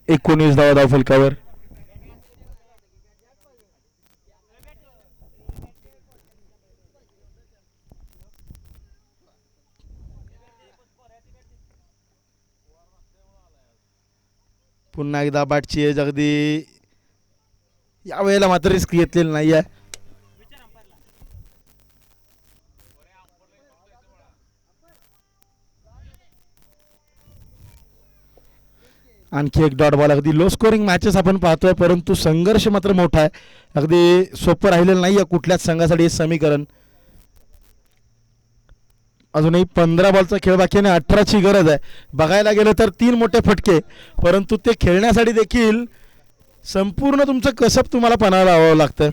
19 धावा धावफलकावर. पुन्हा एकदा बॅटची एज अगदी यावेळेला मात्र रिस्क घेतलेली नाही आहे. आणखी एक डॉट बॉल. अगदी लो स्कोरिंग मॅचेस आपण पाहतोय परंतु संघर्ष मात्र मोठा आहे. अगदी सोपं राहिलेलं नाही आहे कुठल्याच संघासाठी हे समीकरण. अजूनही 15 बॉलचा खेळ बाकी आणि 18ची गरज आहे. बघायला गेलं तर 3 मोठे फटके परंतु ते खेळण्यासाठी देखील संपूर्ण तुमचं कसब तुम्हाला पणाला लावावं लागतं.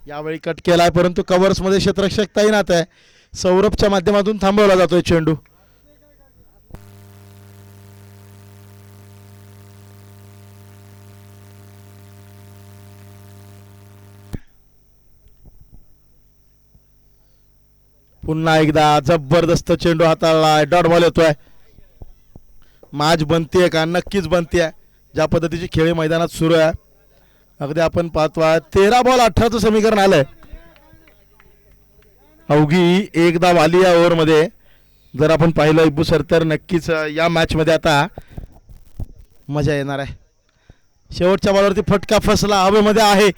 यावेळी कट केलाय परंतु कव्हर्समध्ये क्षेत्ररक्षक तैनात आहे. सौरभच्या माध्यमातून थांबवला जातोय चेंडू. पुन्हा एकदा जबरदस्त चेंडू हाताळलाय. डॉट बॉल येतोय. मॅच बनतीये का? नक्कीच बनतीये. ज्या पद्धतीची खेळी मैदानात सुरू आहे अगदी आपण पाहतोय 13 बॉल 18चं समीकरण आलंय. अवघी एक धाव आली या ओव्हरमध्ये. जर आपण पाहिलं इब्बू सर तर नक्कीच या मॅचमध्ये आता मजा येणार आहे. शेवटच्या बॉलवरती फटका फसला. हवेमध्ये आहे.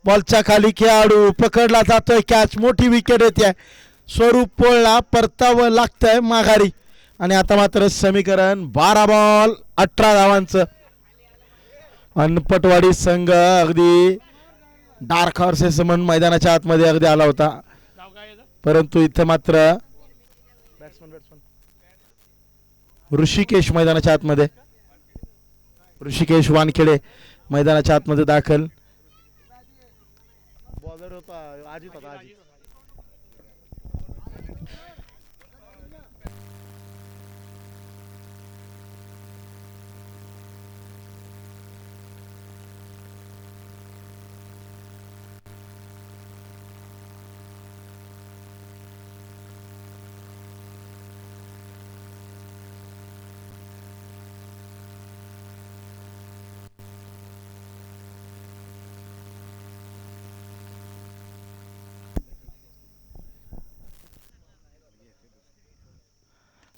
बॉलच्या खाली खेळाडू पकडला जातोय. कॅच. मोठी विकेट येते. स्वरूप पोळला. परतावं लागतंय माघारी आणि आता मात्र समीकरण 12 बॉल 18 धावांचं. अनपटवाडी संघ अगदी डार्क हॉर्सेस म्हणून मैदानाच्या आतमध्ये अगदी आला होता परंतु इथं मात्र ऋषिकेश मैदानाच्या आतमध्ये. ऋषिकेश वानखेडे मैदानाच्या आतमध्ये दाखल. बॉलर होता अजित होता.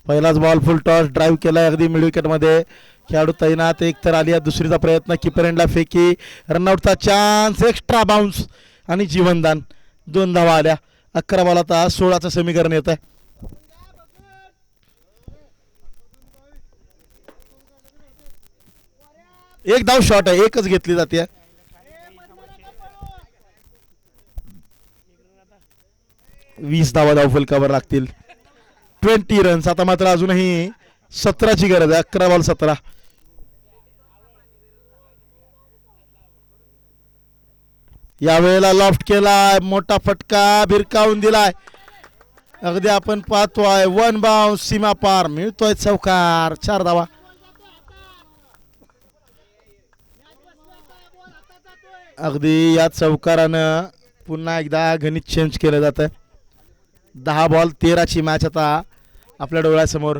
पहिलाच बॉल फुल टॉस ड्राईव्ह केलाय अगदी मिड विकेटमध्ये. खेळाडू तैनात. एक तर आली आहे. दुसरीचा प्रयत्न. किपर एंडला फेकी. रनआउटचा चान्स. एक्स्ट्रा बाउन्स आणि जीवनदान. 2 धावा आल्या. 11 बॉल आता 16चं समीकरण येत आहे. एक धाव शॉट आहे. एकच घेतली जाते. वीस धावा धाव फलकावर लागतील. 20 रन्स. आता मात्र अजूनही 17ची गरज आहे. 11 बॉल 17. यावेळेला लॉफ्ट केलाय. मोठा फटका भिरकावून दिलाय. अगदी आपण पाहतोय 1 बाउन्स. सीमा पार. मिळतोय चौकार. 4 धावा. अगदी या चौकारानं पुन्हा एकदा गणित चेंज केलं जातं. 10 बॉल 13ची मॅच आता आपल्या डोळ्यासमोर.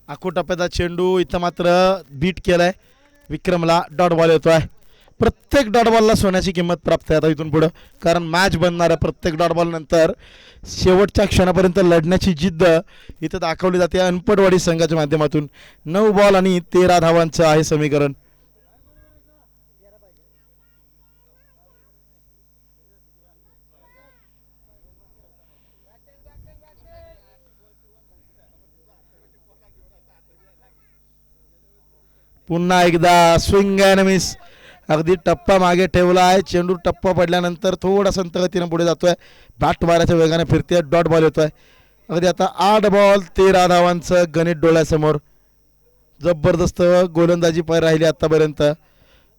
आखो टप्प्याचा चेंडू इथं मात्र बीट केलाय. विक्रमला डॉट बॉल येतोय. प्रत्येक डॉट बॉलला सोन्याची किंमत प्राप्त आहे आता इथून पुढं कारण मॅच बनणार आहे. प्रत्येक डॉट बॉल नंतर शेवटच्या क्षणापर्यंत लढण्याची जिद्द इथं दाखवली जाते अनपटवाडी संघाच्या माध्यमातून. 9 बॉल आणि 13 धावांचं आहे समीकरण. पुन्हा एकदा स्विंग अँड मिस. अगदी टप्पा मागे ठेवला आहे. चेंडू टप्पा पडल्यानंतर थोडा संत गतीनं पुढे जातोय. बॅट वाऱ्याच्या वेगाने फिरते. डॉट बॉल येतोय. अगदी आता 8 बॉल 13 धावांचं गणित डोळ्यासमोर. जबरदस्त गोलंदाजी पार राहिली आतापर्यंत.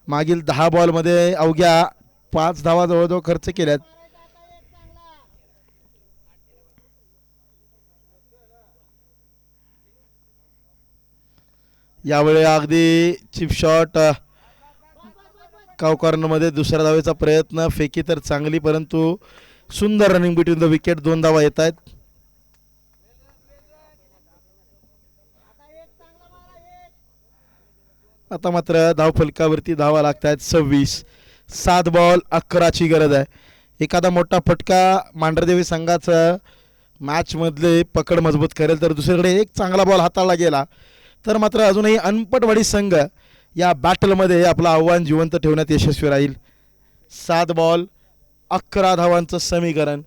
मागील 10 बॉलमध्ये अवघ्या 5 धावा जवळजवळ खर्च केल्यात. यावेळी अगदी चिप शॉट काव कॉर्नरमध्ये दुसऱ्या धावेचा प्रयत्न, फेकी तर चांगली परंतु सुंदर रनिंग बिटवीन द विकेट, 2 धावा येत आहेत. आता मात्र धावफलकावरती धावा लागत आहेत 26. 7 बॉल 11ची गरज आहे. एखादा मोठा फटका मांढरदेवी संघाचं मॅचमधले पकड मजबूत करेल तर दुसरीकडे एक चांगला बॉल हाताळला गेला तर मात्र अजूनही अनपटवाडी संघ या बॅटलमध्ये आपलं आव्हान जिवंत ठेवण्यात यशस्वी राहील. 7 बॉल 11 धावांचं समीकरण.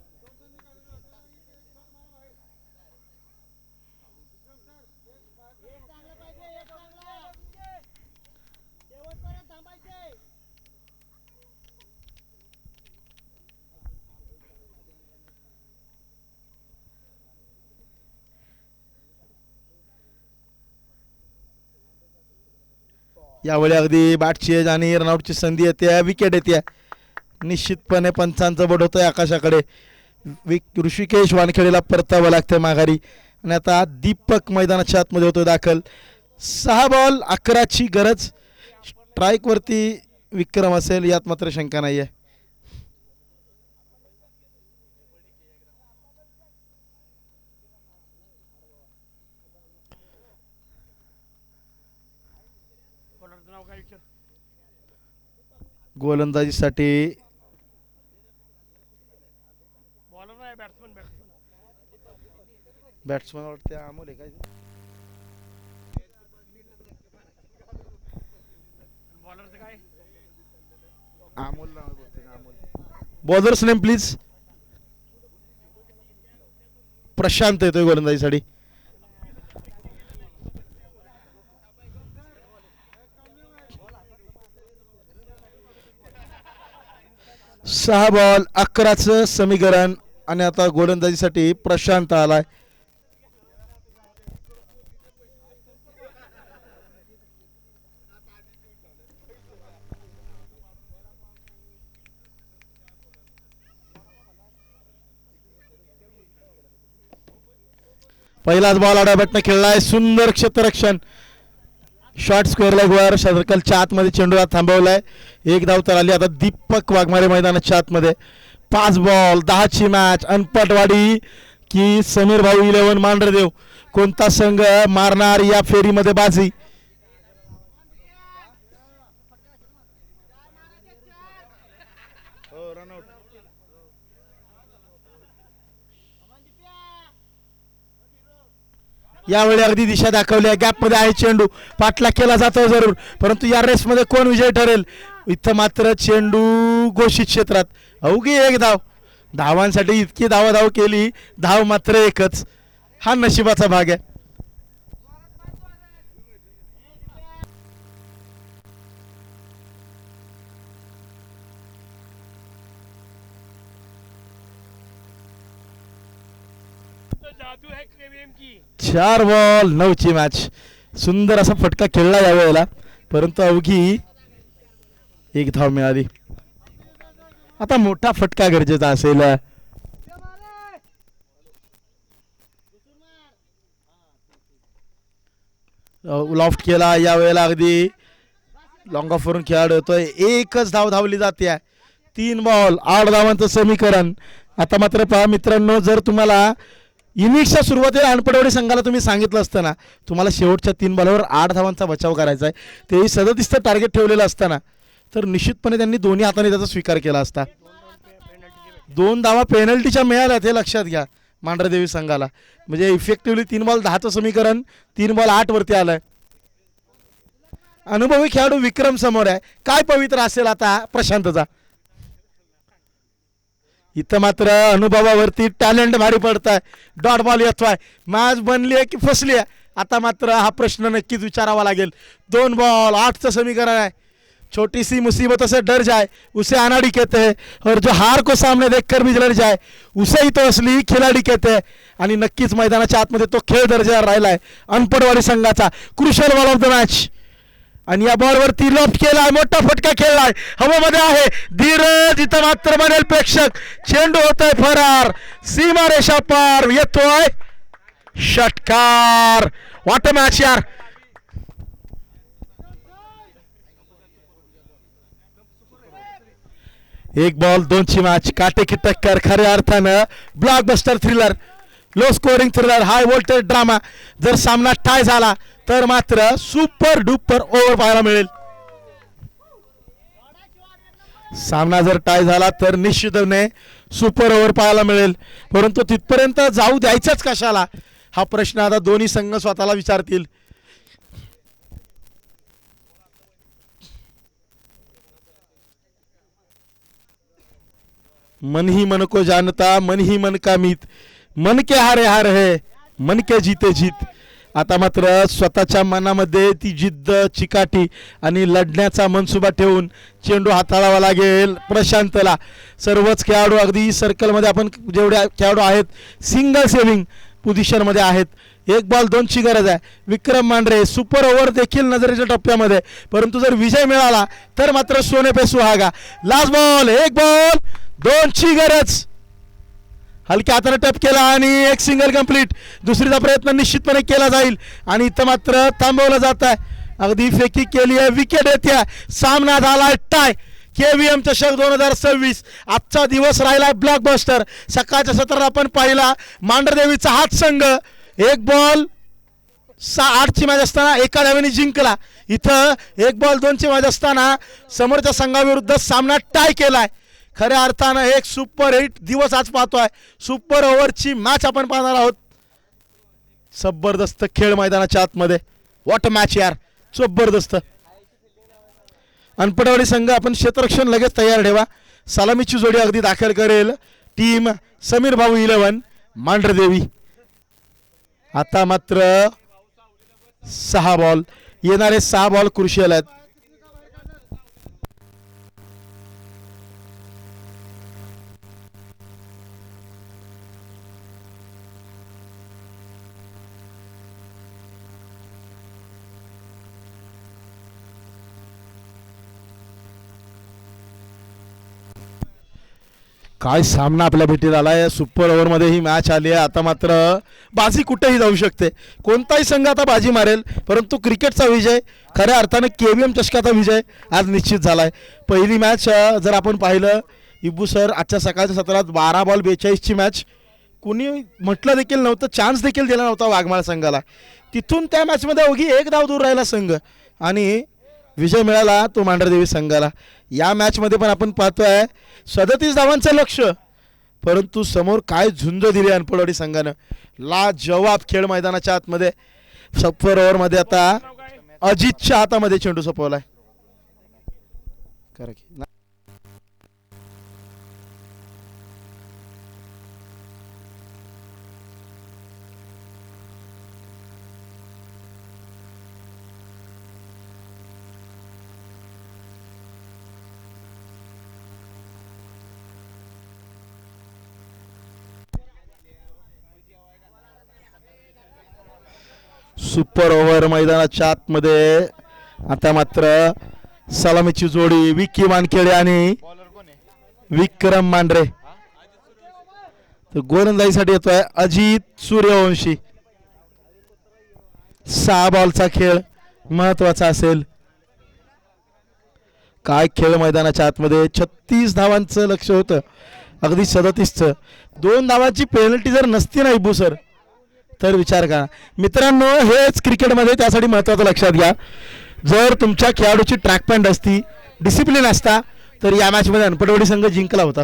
यावेळी अगदी बॅटची एज आणि रनआउटची संधी येते, विकेट येते. निश्चितपणे पंचांचं बोट होतंय आकाशाकडे. ऋषिकेश वानखेडेला परतावं लागतं माघारी आणि आता दीपक मैदानाच्या आतमध्ये होतोय दाखल. 6 बॉल 11ची गरज. स्ट्राईकवरती विक्रम असेल यात मात्र शंका नाही आहे. गोलंदाजीसाठी बॅट्समन वाटते अमोल आहे काय. Bowlers name please. प्रशांत येतोय गोलंदाजीसाठी. सहा बॉल 11चं समीकरण आणि आता गोलंदाजीसाठी प्रशांत आलाय. पहिलाच बॉल आडाबटनं खेळलाय. सुंदर क्षेत्ररक्षण. शॉर्ट स्क्वेअर लेग वर सर्कलच्या आतमध्ये चेंडूला थांबवलाय. एक धाव तर आली. आता दीपक वाघमारे मैदानाच्या आतमध्ये. 5 बॉल 10ची मॅच. अनपटवाडी की समीर भाऊ 11 मांढरदेव. कोणता संघ मारणार या फेरीमध्ये बाजी. यावेळी अगदी दिशा दाखवली आहे. गॅपमध्ये आहे चेंडू. पाठलाग केला जातो जरूर परंतु या रेसमध्ये कोण विजय ठरेल. इथं मात्र चेंडू घोषित क्षेत्रात. अवघी एक धाव. धावांसाठी इतकी धाव केली. धाव मात्र एकच. हा नशिबाचा भाग आहे. चार बॉल 9ची मॅच. सुंदर असा फटका खेळला यावेळेला परंतु अवघी एक धाव मिळाली. आता मोठा फटका गरजेचा असेल. लॉफ्ट केला यावेळेला. अगदी लॉंग ऑफ वरून खेळाडू होतोय. एकच धाव धावली जाते. 3 बॉल 8 धावांचं समीकरण. आता मात्र पहा मित्रांनो, जर तुम्हाला इनिंग्सच्या सुरुवातीला अनपटवाडी संघाला तुम्ही सांगितलं असतं ना तुम्हाला शेवटच्या 3 बॉलवर 8 धावांचा बचाव करायचा आहे, तेही 37 टार्गेट ठेवलेलं असताना तर निश्चितपणे त्यांनी दोन्ही हाताने त्याचा स्वीकार केला असता. 2 धावा पेनल्टीच्या मिळाल्या हे लक्षात घ्या मांढरदेवी संघाला. म्हणजे इफेक्टिव्हली 3 बॉल 10चं समीकरण 3 बॉल 8 वरती आलंय. अनुभवी खेळाडू विक्रम समोर आहे. काय पवित्र असेल आता प्रशांतचा. इथं मात्र अनुभवावरती टॅलेंट भारी पडताय. डॉट बॉल येतोय. मॅच बनली आहे की फसली आहे. आता मात्र हा प्रश्न नक्कीच विचारावा लागेल. 2 बॉल 8चं समीकरण आहे. छोटी सी मुसीबतों से डर जाए उसे अनाड़ी कहते हैं और जो हार को सामने देखकर भी डर जाए उसे ही तो असली खिलाडी कहते हैं. आणि नक्कीच मैदानाच्या आतमध्ये तो खेळ दर्जावर राहिलाय अनपटवाडी संघाचा. Crucial ball of the match. आणि या बॉलवरती लॉफ्ट केलाय. मोठा फटका खेळलाय. हवेमध्ये आहे धीरज. इथं मात्र बनेल प्रेक्षक. चेंडू होतोय फरार. सीमारेषा पार येतोय षटकार. व्हॉट अ मॅच यार. एक बॉल दोनची मॅच, काटेकी टक्कर, खऱ्या अर्थानं blockbuster thriller, low scoring thriller, high voltage drama. जर सामना टाय झाला तर मात्र सुपर डुपर ओव्हर पाहायला मिळेल. सामना जर टाय झाला तर निश्चितपणे सुपर ओव्हर पाहायला मिळेल. परंतु तिथपर्यंत जाऊ द्यायचंच कशाला हा प्रश्न आता दोन्ही संघ स्वतःला विचारतील. मन ही मन को जानता, मन ही मन का मीत, मन के हारे हार है, मन के जीते जीत. आता मात्र स्वतःच्या मनामध्ये ती जिद्द, चिकाटी आणि लढण्याचा मनसुबा ठेवून चेंडू हाताळावा लागेल प्रशांतला. सर्वच खेळाडू अगदी सर्कलमध्ये आपण जेवढे खेळाडू आहेत सिंगल सेव्हिंग पोझिशनमध्ये आहेत. एक बॉल दोनची गरज आहे. विक्रम मांढरे सुपर ओव्हर देखील नजरेच्या टप्प्यामध्ये, परंतु जर विजय मिळाला तर मात्र सोने पे सुहागा. लास्ट बॉल, एक बॉल दोनची गरज. हलक्या हाताने टप केला आणि एक सिंगल कंप्लीट. दुसरीचा प्रयत्न निश्चितपणे केला जाईल आणि इथं मात्र थांबवलं जात आहे. अगदी फेकी केली आहे, विकेट येते. सामना झाला टाय. KVM चषक 2026 आजचा दिवस राहिला ब्लॉकबस्टर. सकाळच्या सत्रात आपण पाहिला मांढरदेवीचा हात संघ एक बॉल 8ची मॅच असताना एका धावेने जिंकला. इथं एक बॉल 2ची मॅच असताना समोरच्या संघाविरुद्ध सामना टाय केलाय. खऱ्या अर्थानं एक सुपर हिट दिवस आज पाहतोय. सुपर ओव्हरची मॅच आपण पाहणार आहोत. जबरदस्त खेळ मैदानाच्या आतमध्ये. व्हॉट मॅच यार, जबरदस्त. अनपटवाडी संघ आपण क्षेत्ररक्षण लगेच तयार ठेवा. सलामीची जोडी अगदी दाखल करेल टीम समीर भाऊ 11 मांढरदेवी. आता मात्र 6 बॉल, येणारे 6 बॉल क्रुशियल आहेत. काय सामना आपल्या भेटीला आलाय. सुपर ओव्हरमध्ये ही मॅच आली आहे. आता मात्र बाजी कुठेही जाऊ शकते, कोणताही संघ आता बाजी मारेल. परंतु क्रिकेटचा विजय, खऱ्या अर्थानं KVM चषकाचा विजय आज निश्चित झालाय. पहिली मॅच जर आपण पाहिलं इब्बू सर आजच्या सकाळच्या सत्रात 12 बॉल 42ची मॅच, कुणी म्हटलं देखील नव्हतं, चान्स देखील दिला नव्हता वाघमाळ संघाला. तिथून त्या मॅचमध्ये अवघी 1 धाव दूर राहिला संघ आणि विजय मिळाला तो मांढरदेवी संघाला. या मॅचमध्ये पण आपण पाहतोय 37 धावांचं लक्ष, परंतु समोर काय झुंज दिली अनपडवाडी संघानं. लाजवाब खेळ मैदानाच्या आतमध्ये. सुपर ओव्हरमध्ये आता अजितच्या हातामध्ये चेंडू सोपवलाय. सुपर ओव्हर मैदानाच्या आतमध्ये. आता मात्र सलामीची जोडी विकी वानखेडे आणि विक्रम मांढरे. तर गोलंदाजीसाठी येतोय अजित सूर्यवंशी. 6 बॉलचा खेळ महत्वाचा असेल. काय खेळ मैदानाच्या आतमध्ये. 36 धावांचं लक्ष होतं, अगदी 37चं. 2 धावांची पेनल्टी जर नसती ना इब्बू सर तर विचार करा मित्रांनो. हेच क्रिकेटमध्ये त्यासाठी महत्त्वाचं लक्षात घ्या. जर तुमच्या खेळाडूची ट्रॅक पॅन्ट असती, डिसिप्लिन असता, तर या मॅचमध्ये अनपटवाडी संघ जिंकला होता.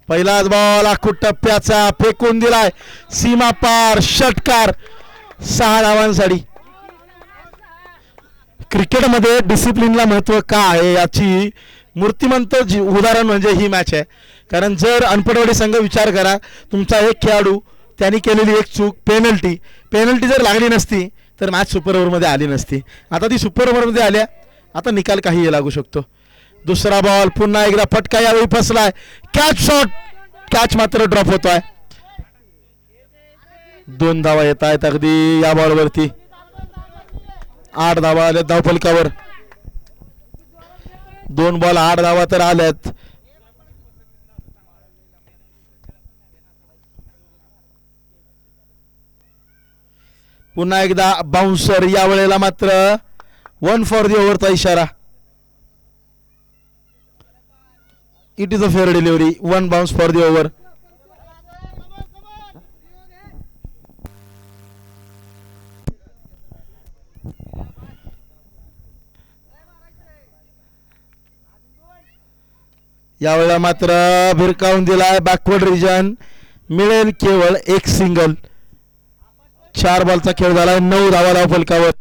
पहिलाच बॉल आखूट टप्प्याचा फेकून दिलाय सीमा पार, षटकार. 6 धावांसाठी. क्रिकेटमध्ये डिसिप्लिनला महत्त्व का आहे याची मूर्तिमंत उदाहरण म्हणजे ही मॅच आहे. कारण जर अनपटवाडी संघ विचार करा, तुमचा एक खेळाडू त्यांनी केलेली एक चूक, पेनल्टी जर लागली नसती तर मॅच सुपर ओव्हरमध्ये आली नसती. आता ती सुपर ओव्हरमध्ये आल्या, आता निकाल काही लागू शकतो. दुसरा बॉल पुन्हा एकदा फटका यावेळी फसलाय. कॅच शॉट, कॅच मात्र ड्रॉप होतोय. 2 धावा येत आहेत अगदी या बॉलवरती. 8 धावा आल्या धावफलकावर. 2 बॉल 8 धावा तर आल्यात. पुन्हा एकदा बाउन्सर, या वेळेला मात्र 1 फॉर दी ओव्हरचा इशारा. It is a fair delivery. One bounce for the over. यावेळेला मात्र भिरकावून दिलाय बॅकवर्ड रिजन. मिळेल केवळ एक सिंगल. 4 बॉलचा खेळ झालाय. 9 धावा धाव फलकावर.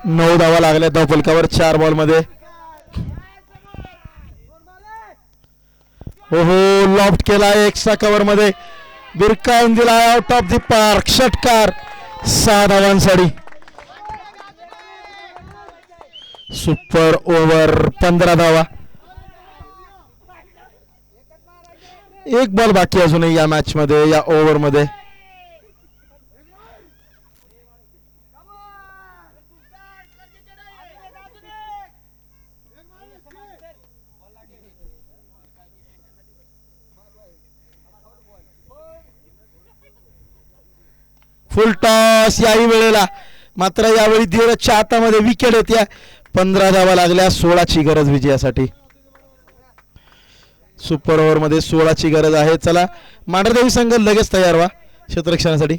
नऊ धावा लागल्या धाव फलकावर 4 बॉल मध्ये. हो हो लॉफ्ट केला एक्स्ट्रा कव्हर मध्ये. बिरकावून दिला आउट ऑफ दी पार्क. षटकार. 6 धावांसाठी. Super over. 15 धावा. एक बॉल बाकी अजूनही या मॅच मध्ये, या ओव्हर मध्ये. फुल टॉस याही वेळेला. मात्र यावेळी धीरजच्या हातामध्ये विकेट होत्या. 15 धावा लागल्या. 16ची गरज विजयासाठी. सुपर ओव्हर मध्ये 16ची गरज आहे. चला मांढरदेवी संघ लगेच तयार व्हा क्षेत्ररक्षणासाठी.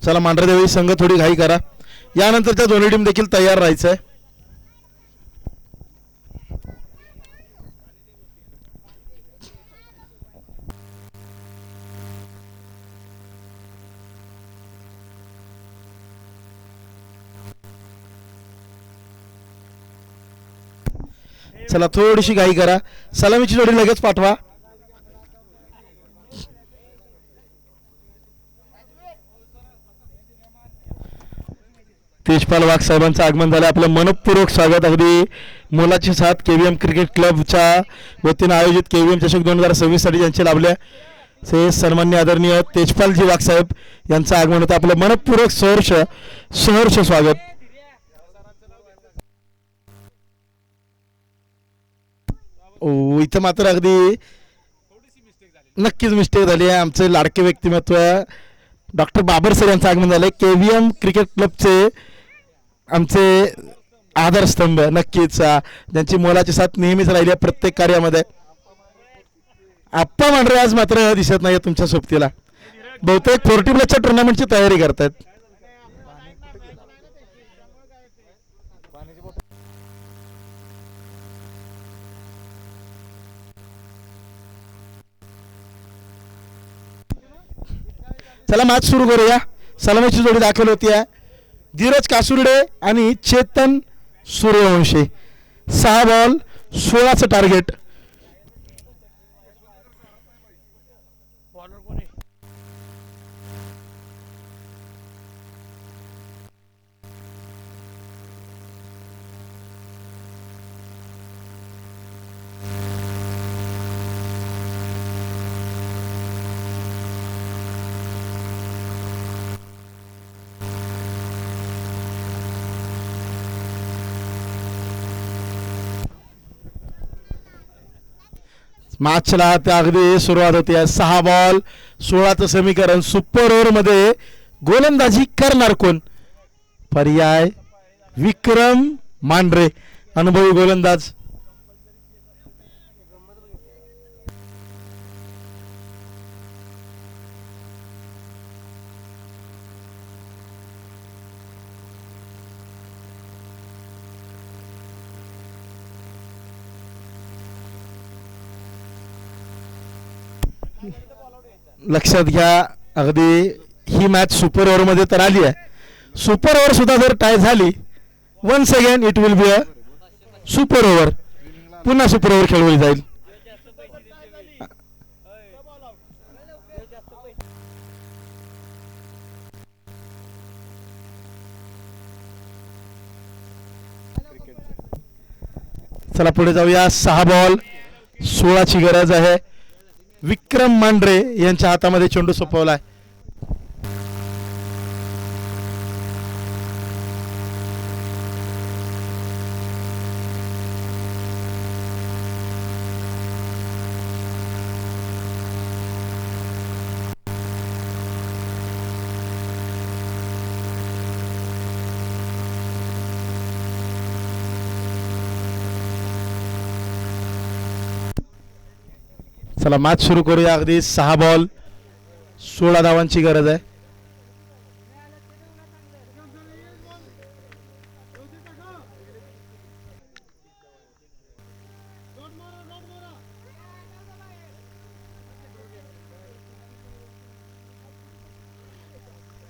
चला मांढरदेवी संघ थोडी घाई करा. यानंतर त्या दोन्ही टीम देखील तयार राहायचं आहे. चला थोडीशी घाई करा. सलामीची जोडी लगेच पाठवा. तेजपाल वाघ साहेबांचं आगमन झालं. आपलं मनपूर्वक स्वागत. अगदी मोलाची साथ केव्हीएम क्रिकेट क्लबच्या वतीनं आयोजित केव्हीएम चषक 2026 साठी ज्यांचे लाभले ते सन्माननीय आदरणीय तेजपालजी वाघ साहेब यांचं आगमन होतं. आपलं मनपूर्वक सहर्ष स्वागत. इथं मात्र अगदी नक्कीच मिस्टेक झाली आहे. आमचे लाडके व्यक्तिमत्व डॉक्टर बाबर सर यांचं आगमन झालंय. केव्हीएम क्रिकेट क्लबचे आमचे आधारस्तंभ, नक्कीच ज्यांची मोलाची साथ नेहमीच राहिली आहे प्रत्येक कार्यामध्ये. आप्पा मांढरे आज मात्र दिसत नाही तुमच्या सोबतीला. बहुतेक 40 प्लसच्या टुर्नामेंटची तयारी करतायत. चला मॅच सुरू करूया. सलामीची जोडी दाखल होती आहे धीरज कासुर्डे आणि चेतन सूर्यवंशी. 6 बॉल 16चं टार्गेट. मॅचला त्या अगदी सुरुवात होती आहे. 6 बॉल 16चं समीकरण. सुपर ओव्हर मध्ये गोलंदाजी करणार कोण? पर्याय विक्रम मांढरे, अनुभवी गोलंदाज. लक्षात घ्या अगदी ही मॅच सुपर ओव्हर मध्ये तर आली आहे. सुपर ओव्हर सुद्धा जर टाय झाली once again it will be a super over. पुन्हा सुपर ओव्हर खेळवली जाईल. चला पुढे जाऊया. 6 बॉल 16ची गरज आहे. विक्रम मांढरे यांच्या हातामध्ये चेंडू सोपवलाय. चला मॅच सुरू करूया. अगदी 6 बॉल 16 धावांची गरज आहे.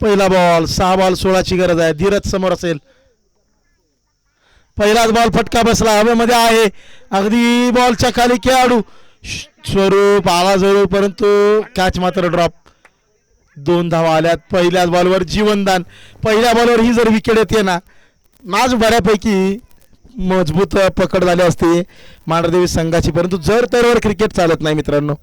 पहिला बॉल 6 बॉल 16ची गरज आहे. धीरज समोर असेल. पहिलाच बॉल फटका बसला हवेमध्ये आहे. अगदी बॉलच्या खाली खेळाडू स्वरूप आला जरूर परंतु कॅच मात्र ड्रॉप. 2 धावा आल्यात पहिल्याच बॉलवर. जीवनदान. पहिल्या बॉलवर ही जर विकेट येते ना मॅच बऱ्यापैकी मजबूत पकड झाली असते मांढरदेवी संघाची, परंतु जर तरवर क्रिकेट चालत नाही मित्रांनो.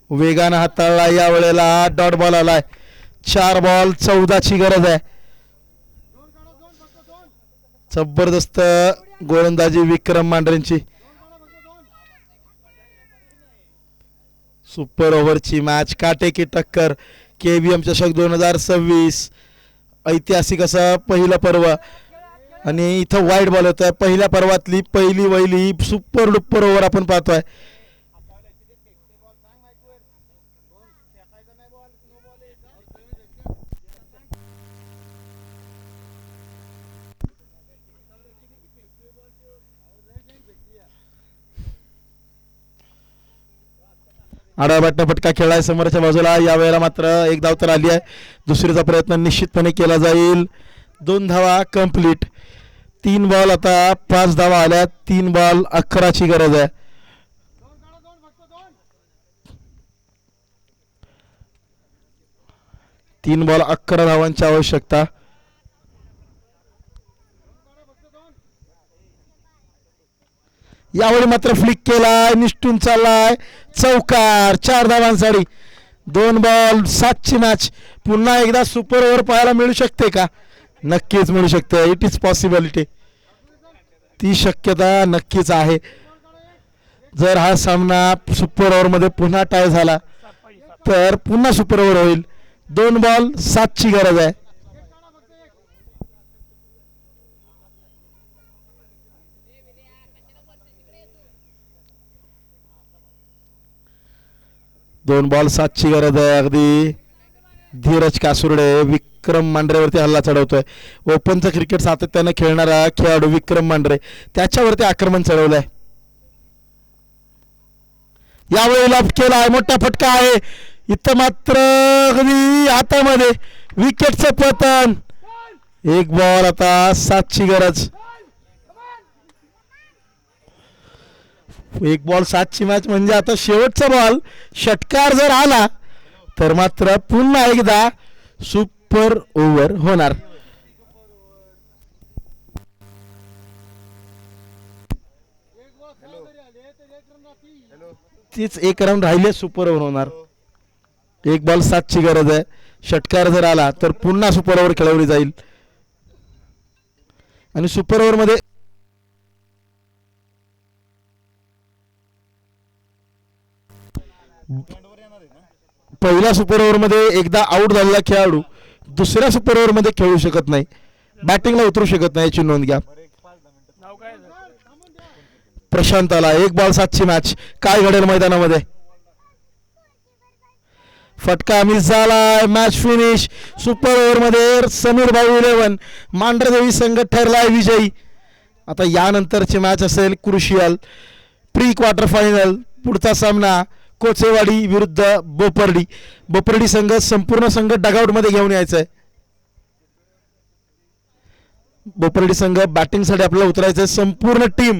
वेगानं हाताळला या वेळेला. डॉट बॉल आलाय. 4 बॉल 14ची गरज आहे. जबरदस्त गोलंदाजी विक्रम मांढरेंची. Super ओव्हरची match. काटेकी टक्कर. KBM चषक 2026 ऐतिहासिक असं पहिलं पर्व आणि इथं वाईट बॉल होत आहे. पहिल्या पर्वातली पहिली वहिली सुपर डुपर ओव्हर आपण पाहतोय. आडाबाटना फटका खेळाय समोरच्या बाजूला. यावेळेला मात्र 1 धाव तर आली आहे. दुसरीचा प्रयत्न निश्चितपणे केला जाईल. 2 धावा कंप्लीट. 3 बॉल आता 5 धावा आल्या. 3 बॉल 11ची गरज आहे. तीन बॉल 11 धावांची आवश्यकता. यावेळी मात्र फ्लिक केलाय. निष्ठून चाललाय. चौकार. 4 धावांसाठी. 2 बॉल 7ची मॅच. पुन्हा एकदा सुपर ओव्हर पाहायला मिळू शकते का? नक्कीच मिळू शकते. It is possibility. ती शक्यता नक्कीच आहे. जर हा सामना सुपर ओव्हर मध्ये पुन्हा टाय झाला तर पुन्हा सुपर ओव्हर होईल. 2 बॉल 7ची गरज आहे. दोन बॉल 7ची गरज आहे. अगदी धीरज कासुर्डे विक्रम मांढरेवरती हल्ला चढवतोय. ओपनचं क्रिकेट सातत्यानं खेळणारा खेळाडू विक्रम मांढरे त्याच्यावरती आक्रमण चढवलंय. यावेळेला केलाय मोठा फटका आहे. इथं मात्र अगदी हातामध्ये विकेटचं पतन. एक बॉल आता 7ची गरज. एक बॉल 7ची मॅच म्हणजे आता शेवटचा बॉल षटकार जर आला तर मात्र पुन्हा एकदा सुपर ओव्हर होणार. तीच एक रन राहिले सुपर ओव्हर होणार. एक बॉल 7ची गरज आहे. षटकार जर आला तर पुन्हा सुपर ओव्हर खेळवली जाईल आणि सुपर ओव्हर मध्ये पहिल्या सुपर ओव्हर मध्ये एकदा आउट झालेला खेळाडू दुसऱ्या सुपर ओव्हर मध्ये खेळू शकत नाही, बॅटिंगला उतरू शकत नाही, याची नोंद घ्या. प्रशांताला एक बॉल 7ची मॅच. काय घडेल मैदानामध्ये? फटका मिस झालाय. Match finish. सुपर ओव्हर मध्ये समीर भाऊ 11 मांढरदेवी संघ ठरलाय विजयी. आता यानंतरची मॅच असेल क्रुशियल प्री क्वार्टर फायनल. पुढचा सामना कोचेवाडी विरुद्ध बोपर्डी. बोपर्डी संघ संपूर्ण संघ डगआउट मध्ये घेऊन यायचा आहे. बोपर्डी संघ बॅटिंगसाठी आपल्याला उतरायचं संपूर्ण टीम